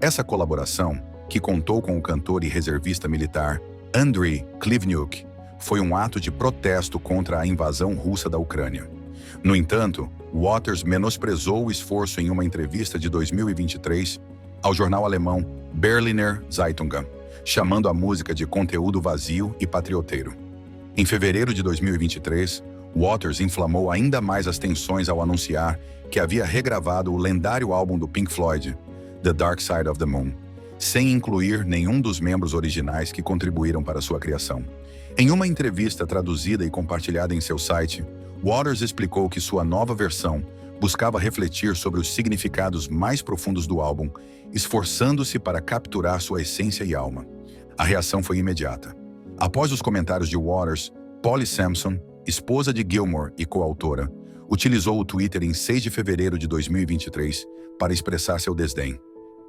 Essa colaboração, que contou com o cantor e reservista militar Andriy Klivniuk, foi um ato de protesto contra a invasão russa da Ucrânia. No entanto, Waters menosprezou o esforço em uma entrevista de 2023 ao jornal alemão Berliner Zeitung, chamando a música de conteúdo vazio e patrioteiro. Em fevereiro de 2023, Waters inflamou ainda mais as tensões ao anunciar que havia regravado o lendário álbum do Pink Floyd, The Dark Side of the Moon, sem incluir nenhum dos membros originais que contribuíram para sua criação. Em uma entrevista traduzida e compartilhada em seu site, Waters explicou que sua nova versão buscava refletir sobre os significados mais profundos do álbum, esforçando-se para capturar sua essência e alma. A reação foi imediata. Após os comentários de Waters, Polly Sampson, esposa de Gilmour e coautora, utilizou o Twitter em 6 de fevereiro de 2023 para expressar seu desdém.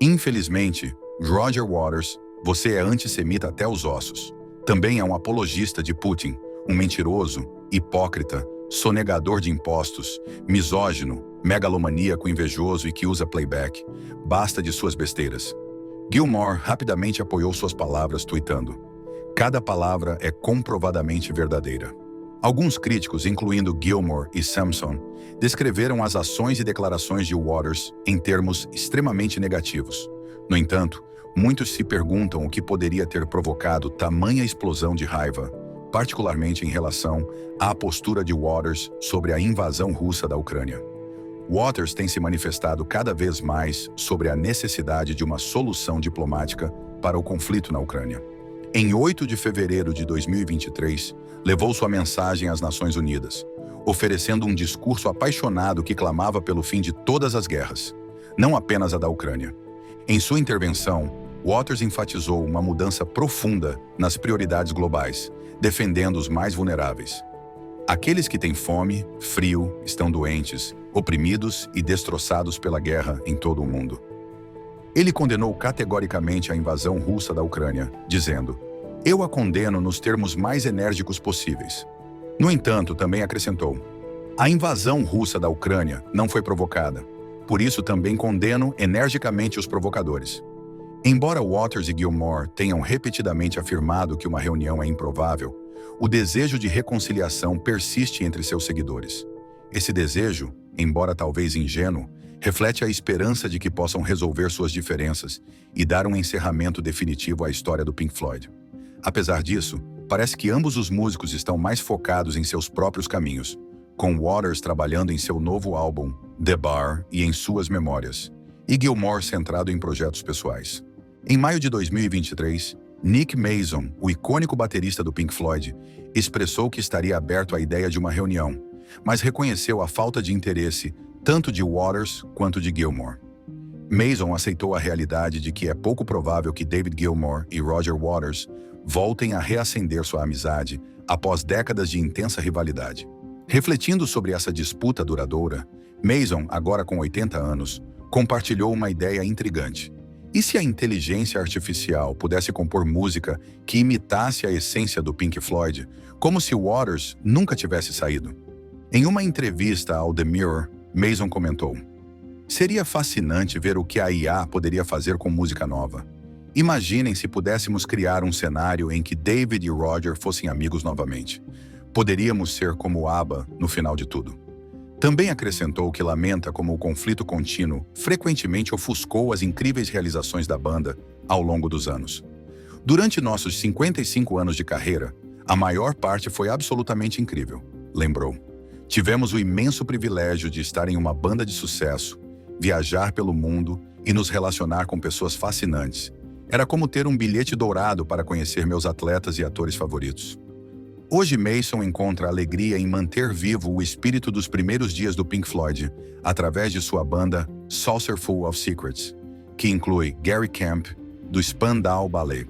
"Infelizmente, Roger Waters, você é antissemita até os ossos. Também é um apologista de Putin, um mentiroso, hipócrita, sonegador de impostos, misógino, megalomaníaco invejoso e que usa playback. Basta de suas besteiras." Gilmour rapidamente apoiou suas palavras, tuitando: "Cada palavra é comprovadamente verdadeira." Alguns críticos, incluindo Gilmour e Sampson, descreveram as ações e declarações de Waters em termos extremamente negativos. No entanto, muitos se perguntam o que poderia ter provocado tamanha explosão de raiva, particularmente em relação à postura de Waters sobre a invasão russa da Ucrânia. Waters tem se manifestado cada vez mais sobre a necessidade de uma solução diplomática para o conflito na Ucrânia. Em 8 de fevereiro de 2023, levou sua mensagem às Nações Unidas, oferecendo um discurso apaixonado que clamava pelo fim de todas as guerras, não apenas a da Ucrânia. Em sua intervenção, Waters enfatizou uma mudança profunda nas prioridades globais, defendendo os mais vulneráveis. Aqueles que têm fome, frio, estão doentes, oprimidos e destroçados pela guerra em todo o mundo. Ele condenou categoricamente a invasão russa da Ucrânia, dizendo: "Eu a condeno nos termos mais enérgicos possíveis." No entanto, também acrescentou: "A invasão russa da Ucrânia não foi provocada. Por isso também condeno energicamente os provocadores. Embora Waters e Gilmour tenham repetidamente afirmado que uma reunião é improvável, o desejo de reconciliação persiste entre seus seguidores. Esse desejo, embora talvez ingênuo, reflete a esperança de que possam resolver suas diferenças e dar um encerramento definitivo à história do Pink Floyd. Apesar disso, parece que ambos os músicos estão mais focados em seus próprios caminhos, com Waters trabalhando em seu novo álbum, The Bar, e em suas memórias, e Gilmour centrado em projetos pessoais. Em maio de 2023, Nick Mason, o icônico baterista do Pink Floyd, expressou que estaria aberto à ideia de uma reunião, mas reconheceu a falta de interesse tanto de Waters quanto de Gilmour. Mason aceitou a realidade de que é pouco provável que David Gilmour e Roger Waters voltem a reacender sua amizade após décadas de intensa rivalidade. Refletindo sobre essa disputa duradoura, Mason, agora com 80 anos, compartilhou uma ideia intrigante. E se a inteligência artificial pudesse compor música que imitasse a essência do Pink Floyd, como se Waters nunca tivesse saído? Em uma entrevista ao The Mirror, Mason comentou: "Seria fascinante ver o que a IA poderia fazer com música nova. Imaginem se pudéssemos criar um cenário em que David e Roger fossem amigos novamente. Poderíamos ser como ABBA no final de tudo." Também acrescentou que lamenta como o conflito contínuo frequentemente ofuscou as incríveis realizações da banda ao longo dos anos. "Durante nossos 55 anos de carreira, a maior parte foi absolutamente incrível", lembrou. "Tivemos o imenso privilégio de estar em uma banda de sucesso, viajar pelo mundo e nos relacionar com pessoas fascinantes. Era como ter um bilhete dourado para conhecer meus atletas e atores favoritos." Hoje Mason encontra alegria em manter vivo o espírito dos primeiros dias do Pink Floyd através de sua banda Saucerful of Secrets, que inclui Gary Kemp, do Spandau Ballet.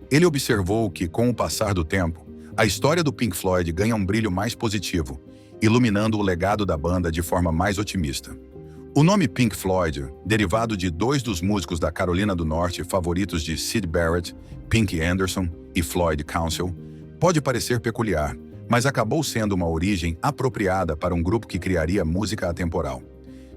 Ele observou que, com o passar do tempo, a história do Pink Floyd ganha um brilho mais positivo, iluminando o legado da banda de forma mais otimista. O nome Pink Floyd, derivado de dois dos músicos da Carolina do Norte favoritos de Syd Barrett, Pink Anderson e Floyd Council, pode parecer peculiar, mas acabou sendo uma origem apropriada para um grupo que criaria música atemporal.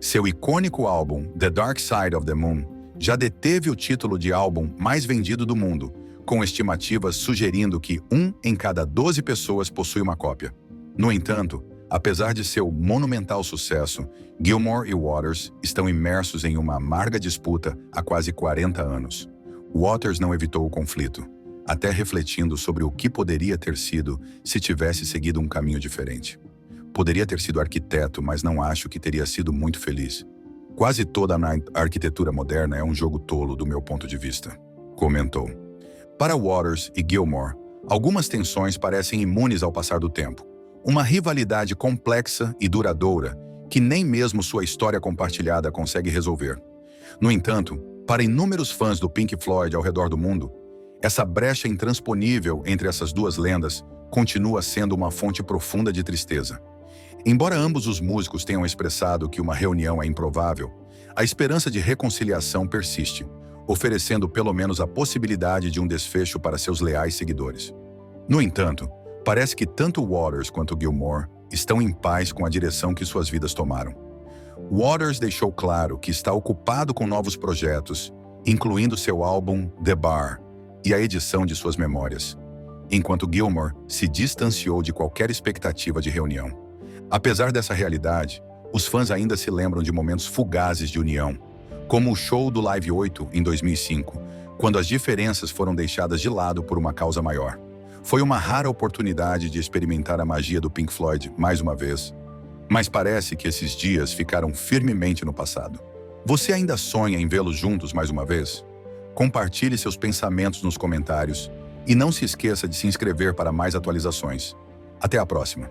Seu icônico álbum, The Dark Side of the Moon, já deteve o título de álbum mais vendido do mundo, com estimativas sugerindo que 1 em cada 12 pessoas possui uma cópia. No entanto, apesar de seu monumental sucesso, Gilmour e Waters estão imersos em uma amarga disputa há quase 40 anos. Waters não evitou o conflito, até refletindo sobre o que poderia ter sido se tivesse seguido um caminho diferente. "Poderia ter sido arquiteto, mas não acho que teria sido muito feliz. Quase toda a arquitetura moderna é um jogo tolo do meu ponto de vista", comentou. Para Waters e Gilmour, algumas tensões parecem imunes ao passar do tempo. Uma rivalidade complexa e duradoura que nem mesmo sua história compartilhada consegue resolver. No entanto, para inúmeros fãs do Pink Floyd ao redor do mundo, essa brecha intransponível entre essas duas lendas continua sendo uma fonte profunda de tristeza. Embora ambos os músicos tenham expressado que uma reunião é improvável, a esperança de reconciliação persiste, oferecendo pelo menos a possibilidade de um desfecho para seus leais seguidores. No entanto, parece que tanto Waters quanto Gilmour estão em paz com a direção que suas vidas tomaram. Waters deixou claro que está ocupado com novos projetos, incluindo seu álbum The Bar e a edição de suas memórias, enquanto Gilmour se distanciou de qualquer expectativa de reunião. Apesar dessa realidade, os fãs ainda se lembram de momentos fugazes de união, como o show do Live 8 em 2005, quando as diferenças foram deixadas de lado por uma causa maior. Foi uma rara oportunidade de experimentar a magia do Pink Floyd mais uma vez, mas parece que esses dias ficaram firmemente no passado. Você ainda sonha em vê-los juntos mais uma vez? Compartilhe seus pensamentos nos comentários e não se esqueça de se inscrever para mais atualizações. Até a próxima!